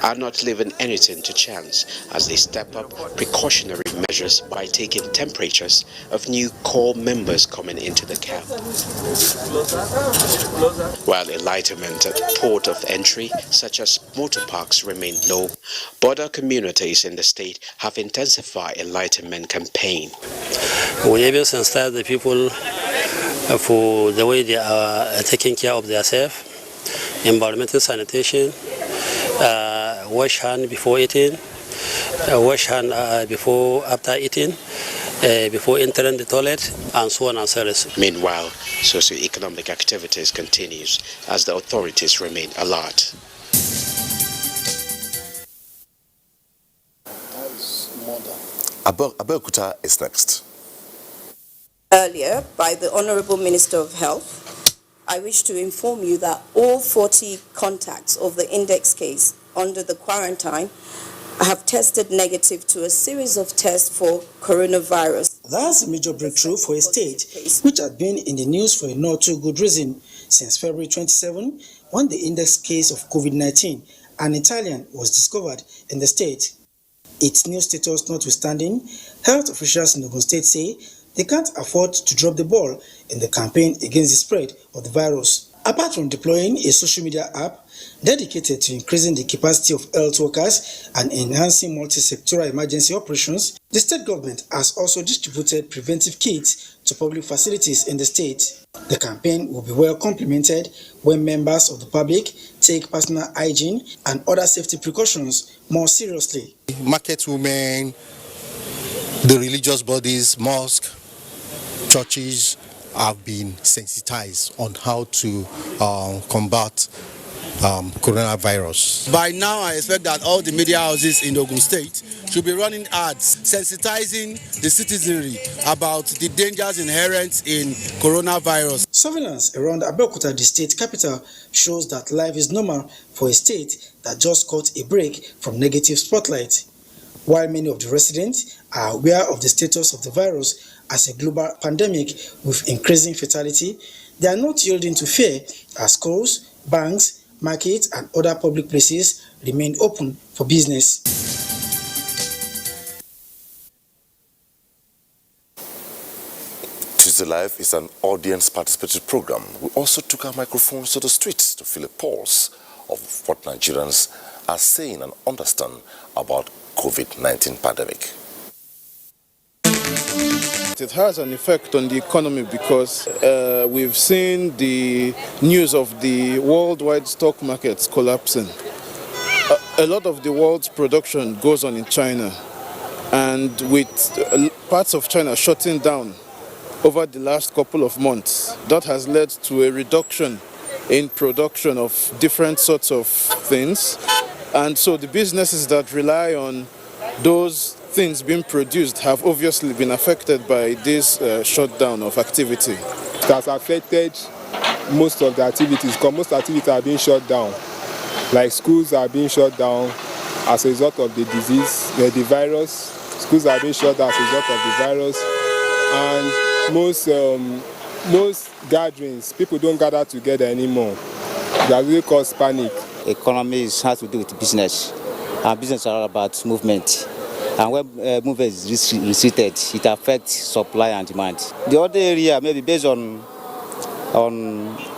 [SPEAKER 3] are not leaving anything to chance as they step up precautionary measures by taking temperatures of new corps members coming into the camp. While enlightenment at port of entry, such as motor parks, remain low, border communities in the state have intensified enlightenment campaign.
[SPEAKER 9] We even sensitize the people for the way they are taking care of themselves, environmental sanitation, wash hand before eating, wash hand after eating, before entering the toilet, and so on and so forth.
[SPEAKER 3] Meanwhile, socio-economic activities continues as the authorities remain alert.
[SPEAKER 1] Abeokuta is next.
[SPEAKER 10] Earlier, by the Honorable Minister of Health, I wish to inform you that all 40 contacts of the index case under the quarantine have tested negative to a series of tests for coronavirus.
[SPEAKER 13] That's a major breakthrough for a state which had been in the news for a not too good reason since February 27, when the index case of COVID-19, an Italian, was discovered in the state. Its new status notwithstanding, health officials in Ogun State say they can't afford to drop the ball in the campaign against the spread of the virus. Apart from deploying a social media app dedicated to increasing the capacity of health workers and enhancing multi-sectoral emergency operations, the state government has also distributed preventive kits to public facilities in the state. The campaign will be well complemented when members of the public take personal hygiene and other safety precautions more seriously.
[SPEAKER 17] Market women, the religious bodies, mosques, churches have been sensitized on how to combat coronavirus.
[SPEAKER 21] By now, I expect that all the media houses in Ogun State should be running ads sensitizing the citizenry about the dangers inherent in coronavirus.
[SPEAKER 13] Surveillance around Abeokuta, the state capital, shows that life is normal for a state that just caught a break from negative spotlight. While many of the residents are aware of the status of the virus as a global pandemic with increasing fatality, they are not yielding to fear as schools, banks, markets and other public places remain open for business.
[SPEAKER 1] Tuesday Live is an audience participative program. We also took our microphones to the streets to feel a pulse of what Nigerians are saying and understand about COVID-19 pandemic.
[SPEAKER 23] It has an effect on the economy because we've seen the news of the worldwide stock markets collapsing. A lot of the world's production goes on in China, and with parts of China shutting down over the last couple of months, that has led to a reduction in production of different sorts of things. And so the businesses that rely on those things being produced have obviously been affected by this shutdown of activity.
[SPEAKER 19] It has affected most of the activities because most activities are being shut down. Like schools are being shut down as a result of the disease, the virus. Schools are being shut down as a result of the virus. And most gatherings, people don't gather together anymore. That really causes panic.
[SPEAKER 24] Economy has to do with business, and business are all about movement. And when movement is restricted, it affects supply and demand. The other area, maybe based on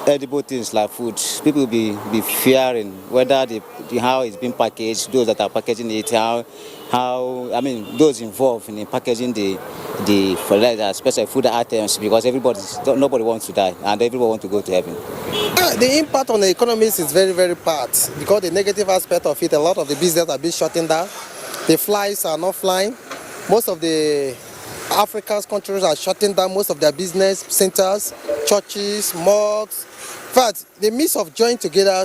[SPEAKER 24] edible things like food, people will be fearing whether how it's being packaged, those that are packaging it, those involved in packaging the especially food items, because nobody wants to die and everyone wants to go to heaven.
[SPEAKER 28] The impact on the economies is very, very bad because the negative aspect of it, a lot of the business are being shutting down. The flights are not flying. Most of the African countries are shutting down most of their business centers, churches, mosques. In fact, the means of joining together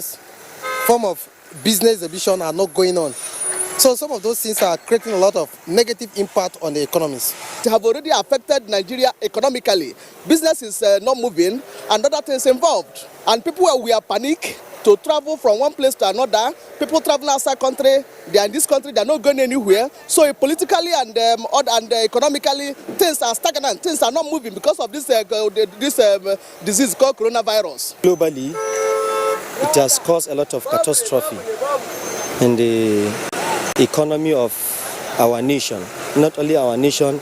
[SPEAKER 28] form of business exhibition are not going on. So some of those things are creating a lot of negative impact on the economies.
[SPEAKER 29] It have already affected Nigeria economically. Business is not moving and other things involved. And people we are panic to travel from one place to another. People travel outside country, they are in this country, they are not going anywhere. So politically and economically, things are stagnant, things are not moving because of this disease called coronavirus.
[SPEAKER 2] Globally, it has caused a lot of catastrophe in the economy of our nation. Not only our nation,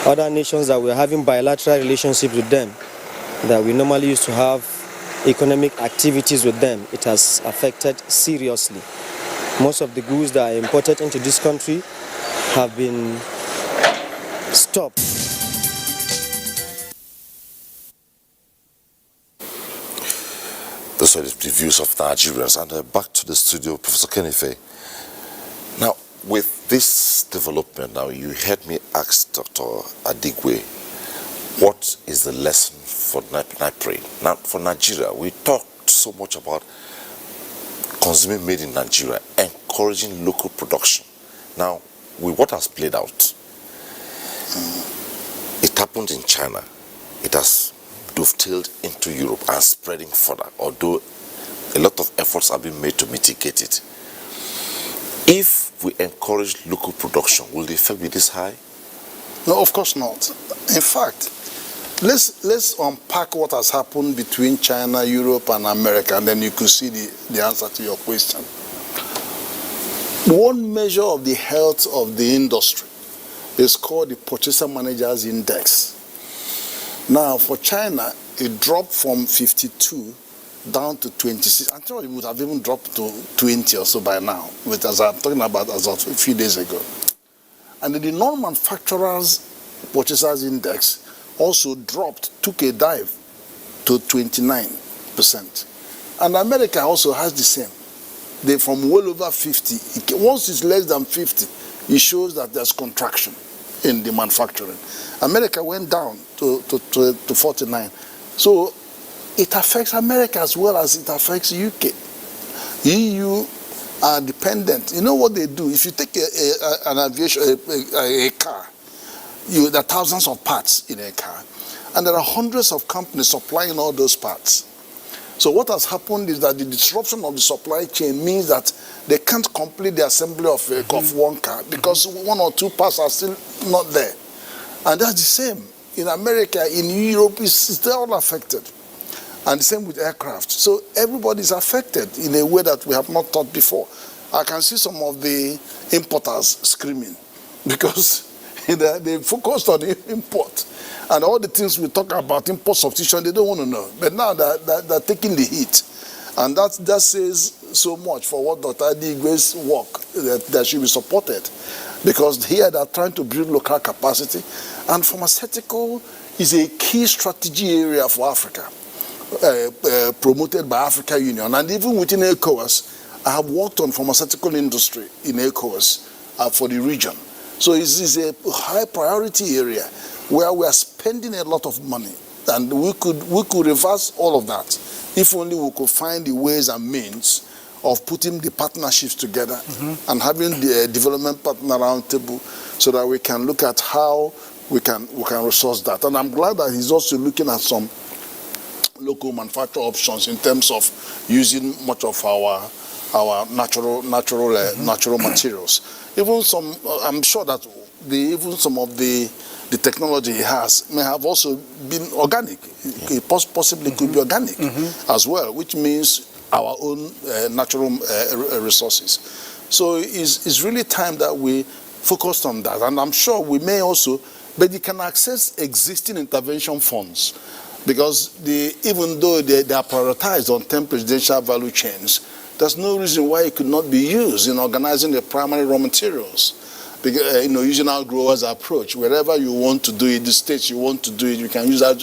[SPEAKER 2] other nations that we're having bilateral relationships with them, that we normally used to have economic activities with them, it has affected seriously. Most of the goods that are imported into this country have been stopped.
[SPEAKER 1] Those are the views of Nigerians. And back to the studio, Professor Kenife. Now, with this development, now you heard me ask Dr. Adigwe, what is the lesson for NIPRI? Now, for Nigeria, we talked so much about consuming made in Nigeria, encouraging local production. Now, with what has played out, it happened in China. It has dovetailed into Europe and spreading further, although a lot of efforts have been made to mitigate it. If we encourage local production, will the effect be this high?
[SPEAKER 4] No, of course not. In fact, let's unpack what has happened between China, Europe, and America, and then you could see the answer to your question. One measure of the health of the industry is called the Purchaser Managers Index. Now, for China, it dropped from 52 down to 26. I'm sure it would have even dropped to 20 or so by now, which as I'm talking about as of a few days ago. And the non-manufacturers purchasers index also took a dive to 29%. And America also has the same. They're from well over 50. Once it's less than 50, it shows that there's contraction in the manufacturing. America went down to 49. So it affects America as well as it affects UK. EU are dependent. You know what they do? If you take an aviation, a car, there are thousands of parts in a car. And there are hundreds of companies supplying all those parts. So what has happened is that the disruption of the supply chain means that they can't complete the assembly of one car because one or two parts are still not there. And that's the same. In America, in Europe, it's all affected. And the same with aircraft. So everybody's affected in a way that we have not thought before. I can see some of the importers screaming because they focused on import. And all the things we talk about, import substitution, they don't want to know. But now they're taking the heat. And that says so much for what Dr. Adigwe's work that should be supported. Because here they're trying to build local capacity. And pharmaceutical is a key strategy area for Africa, promoted by Africa Union. And even within ECOWAS, I have worked on pharmaceutical industry in ECOWAS for the region. So it's a high priority area where we are spending a lot of money. And we could reverse all of that if only we could find the ways and means of putting the partnerships together and having the development partner round table so that we can look at how we can resource that. And I'm glad that he's also looking at some local manufacture options in terms of using much of our natural materials. Even some, I'm sure that even some of the technology he has may have also been organic. It possibly could be organic as well, which means our own natural resources. So it's really time that we focused on that. And I'm sure we may also, but you can access existing intervention funds because even though they are prioritized on 10 presidential value chains, there's no reason why it could not be used in organizing the primary raw materials. Because, using our growers approach. Wherever you want to do it, the states you want to do it, you can use our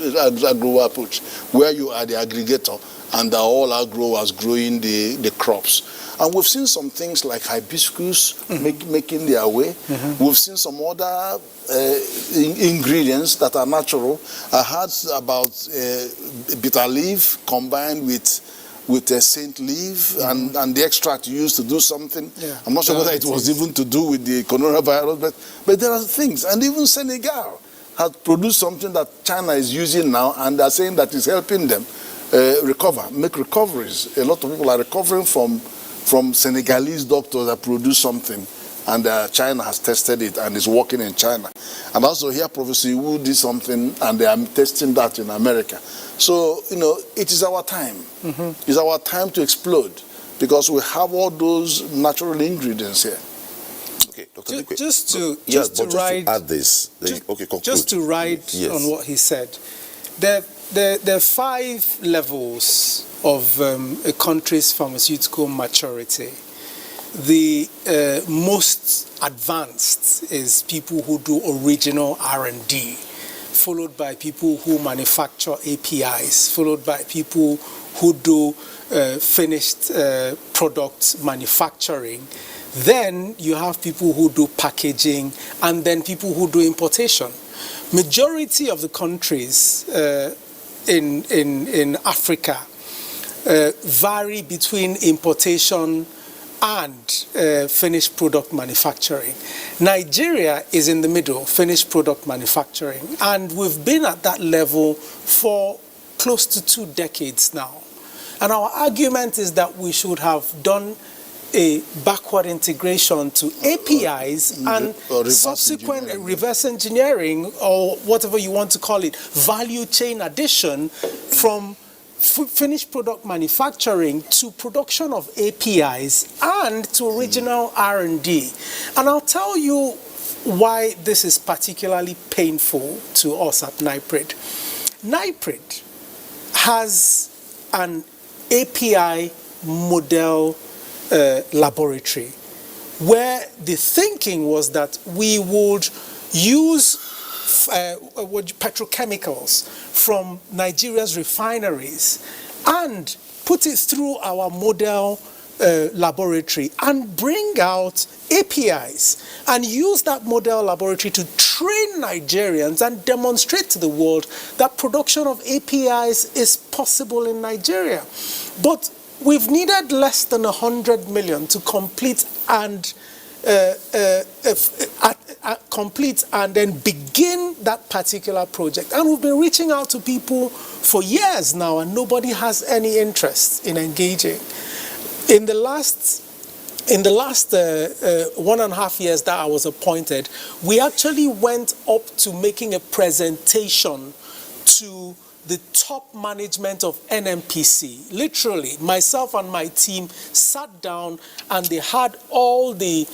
[SPEAKER 4] grower approach, where you are the aggregator and all our growers growing the crops. And we've seen some things like hibiscus making their way. We've seen some other ingredients that are natural. I heard about bitter leaf combined with a saint leaf and the extract used to do something. I'm not sure whether it was even to do with the coronavirus, but there are things. And even Senegal has produced something that China is using now, and they're saying that it's helping them make recoveries. A lot of people are recovering from Senegalese doctors that produce something, and China has tested it and is working in China. And also here, Professor Wu did something, and they are testing that in America. So, you know, it is our time. It's our time to explode, because we have all those natural ingredients here.
[SPEAKER 1] Okay, Dr. Dikwe.
[SPEAKER 11] Just to
[SPEAKER 1] add this, conclude.
[SPEAKER 11] Just to ride on what he said, there are 5 levels of a country's pharmaceutical maturity. The most advanced is people who do original R&D, followed by people who manufacture APIs, followed by people who do finished product manufacturing. Then you have people who do packaging, and then people who do importation. Majority of the countries in Africa vary between importation and finished product manufacturing. Nigeria is in the middle, finished product manufacturing, and we've been at that level for close to 2 decades now. And our argument is that we should have done a backward integration to APIs and subsequent reverse engineering, or whatever you want to call it, value chain addition from finished product manufacturing to production of APIs and to original R&D. And I'll tell you why this is particularly painful to us at NIPRID. NIPRID has an API model laboratory where the thinking was that we would use petrochemicals from Nigeria's refineries and put it through our model laboratory and bring out APIs and use that model laboratory to train Nigerians and demonstrate to the world that production of APIs is possible in Nigeria. But we've needed less than 100 million to complete and then begin that particular project. And we've been reaching out to people for years now, and nobody has any interest in engaging. In the last 1.5 years that I was appointed, we actually went up to making a presentation to the top management of NMPC. Literally, myself and my team sat down and they had all the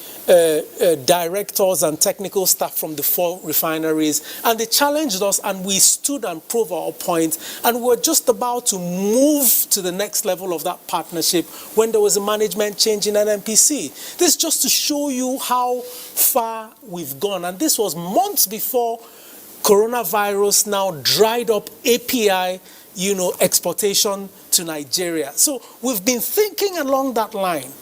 [SPEAKER 11] directors and technical staff from the 4 refineries, and they challenged us, and we stood and proved our point, and we were just about to move to the next level of that partnership when there was a management change in NMPC. This is just to show you how far we've gone, and this was months before coronavirus now dried up API, exportation to Nigeria. So we've been thinking along that line.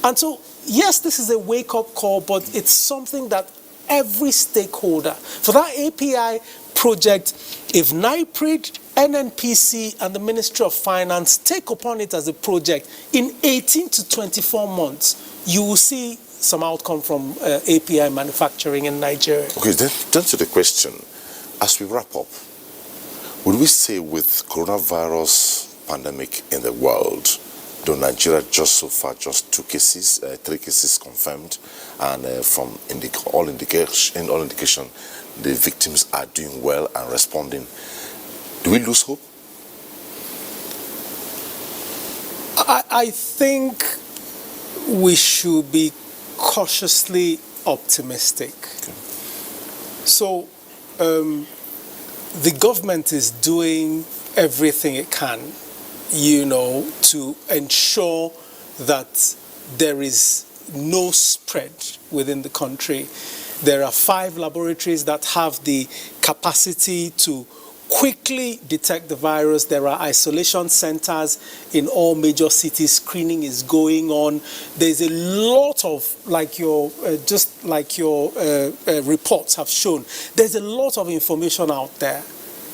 [SPEAKER 11] And so, yes, this is a wake-up call, but it's something that every stakeholder, for that API project, if NIPRID, NNPC, and the Ministry of Finance take upon it as a project, in 18 to 24 months, you will see some outcome from API manufacturing in Nigeria.
[SPEAKER 1] Okay, then to the question. As we wrap up, would we say with coronavirus pandemic in the world, though Nigeria just so far just 3 cases confirmed, and from all indication, the victims are doing well and responding, do we lose hope?
[SPEAKER 11] I think we should be cautiously optimistic. Okay. So, the government is doing everything it can, to ensure that there is no spread within the country. There are 5 laboratories that have the capacity to quickly detect the virus. There are isolation centers in all major cities. Screening is going on. There's a lot of, just like your reports have shown, there's a lot of information out there.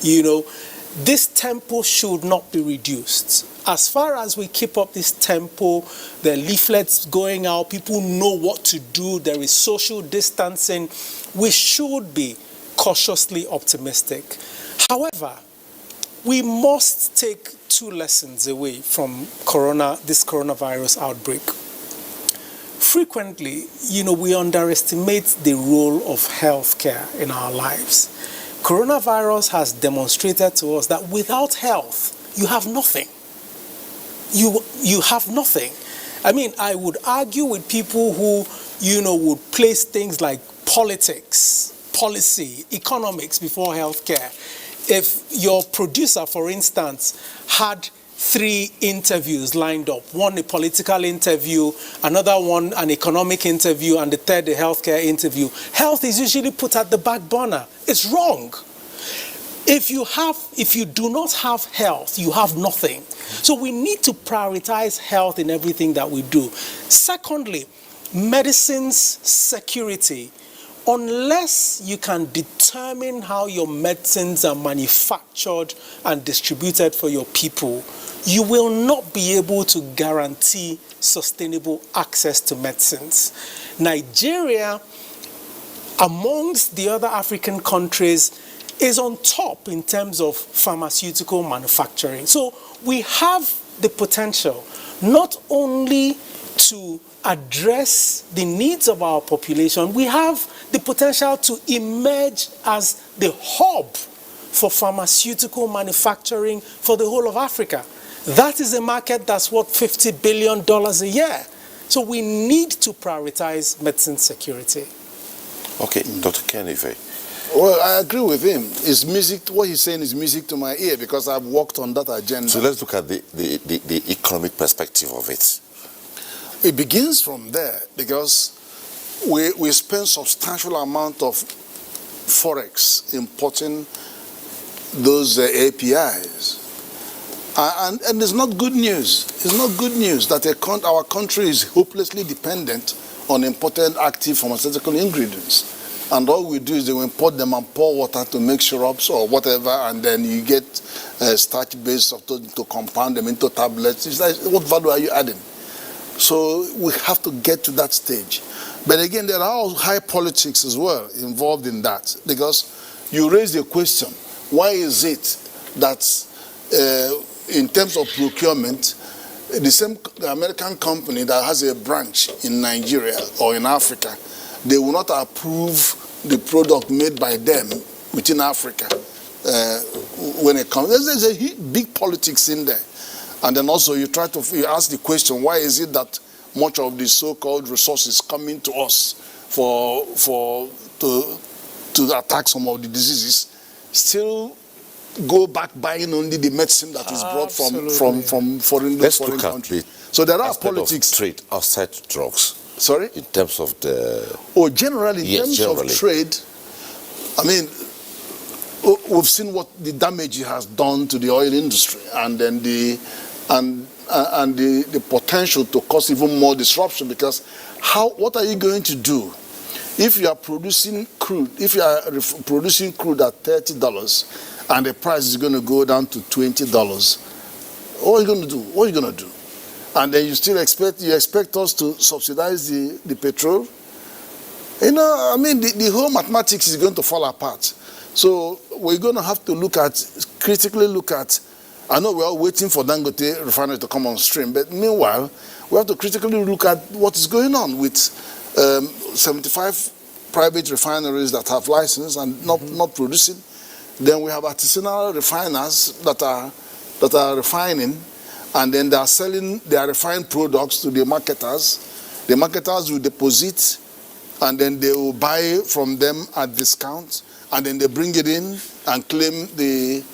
[SPEAKER 11] This tempo should not be reduced. As far as we keep up this tempo, there are leaflets going out, people know what to do, there is social distancing, we should be cautiously optimistic. However, we must take two lessons away from this coronavirus outbreak. Frequently, we underestimate the role of healthcare in our lives. Coronavirus has demonstrated to us that without health, you have nothing. You have nothing. I mean, I would argue with people who, would place things like politics, policy, economics before healthcare. If your producer, for instance, had 3 interviews lined up, one a political interview, another one an economic interview, and the third a healthcare interview, health is usually put at the back burner. It's wrong. If you do not have health, you have nothing. So we need to prioritize health in everything that we do. Secondly, medicine's security. Unless you can determine how your medicines are manufactured and distributed for your people, you will not be able to guarantee sustainable access to medicines. Nigeria, amongst the other African countries, is on top in terms of pharmaceutical manufacturing. So we have the potential not only to address the needs of our population, we have the potential to emerge as the hub for pharmaceutical manufacturing for the whole of Africa. That is a market that's worth $50 billion a year. So we need to prioritize medicine security.
[SPEAKER 1] Okay, Dr. Kenife.
[SPEAKER 4] Well, I agree with him. It's music. What he's saying is music to my ear because I've worked on that agenda.
[SPEAKER 1] So let's look at the economic perspective of it.
[SPEAKER 4] It begins from there because we spend substantial amount of forex importing those APIs. And it's not good news. It's not good news that our country is hopelessly dependent on imported active pharmaceutical ingredients. And all we do is we import them and pour water to make syrups or whatever, and then you get starch-based to compound them into tablets. It's like, what value are you adding? So we have to get to that stage. But again, there are high politics as well involved in that, because you raise the question, why is it that in terms of procurement, the same American company that has a branch in Nigeria or in Africa, they will not approve the product made by them within Africa when it comes. There's a big politics in there. And then also you ask the question, why is it that much of the so-called resources coming to us to attack some of the diseases still go back buying only the medicine that is brought from foreign countries? So there are politics.
[SPEAKER 1] Trade outside drugs.
[SPEAKER 4] Sorry?
[SPEAKER 1] In terms of the...
[SPEAKER 4] generally, in terms of trade, I mean, we've seen what the damage it has done to the oil industry, and then the potential to cause even more disruption, because what are you going to do if you are producing crude, producing crude at $30 and the price is going to go down to $20? What are you going to do? What are you going to do? And then you still expect us to subsidize the petrol? I mean, the whole mathematics is going to fall apart. So we're going to have to critically look at, I know we're all waiting for Dangote refinery to come on stream, but meanwhile, we have to critically look at what is going on with 75 private refineries that have license and not producing. Then we have artisanal refiners that are refining, and then they are selling their refined products to the marketers. The marketers will deposit, and then they will buy from them at discount, and then they bring it in and claim the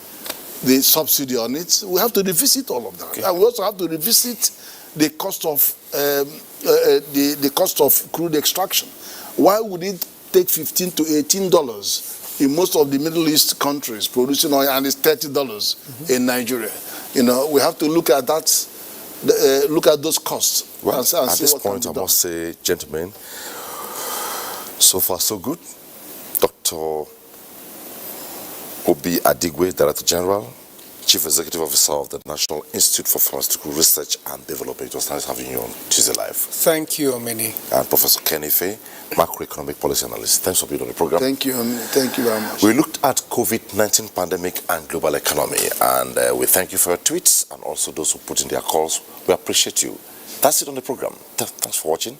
[SPEAKER 4] subsidy on it. We have to revisit all of that. Okay. And we also have to revisit the cost of the cost of crude extraction. Why would it take $15 to $18 in most of the Middle East countries producing oil, and it's $30 in Nigeria? We have to look at that, look at those costs.
[SPEAKER 1] Well, at this point, I must say, gentlemen, so far so good. Dr. Obi Adigwe, Director General, Chief Executive Officer of the National Institute for Pharmaceutical Research and Development. It was nice having you on Tuesday Live.
[SPEAKER 11] Thank you, Omini.
[SPEAKER 1] And Professor Kenny Fay, Macroeconomic Policy Analyst. Thanks for being on the program.
[SPEAKER 4] Thank you very much.
[SPEAKER 1] We looked at COVID-19 pandemic and global economy, and we thank you for your tweets and also those who put in their calls. We appreciate you. That's it on the program. Thanks for watching.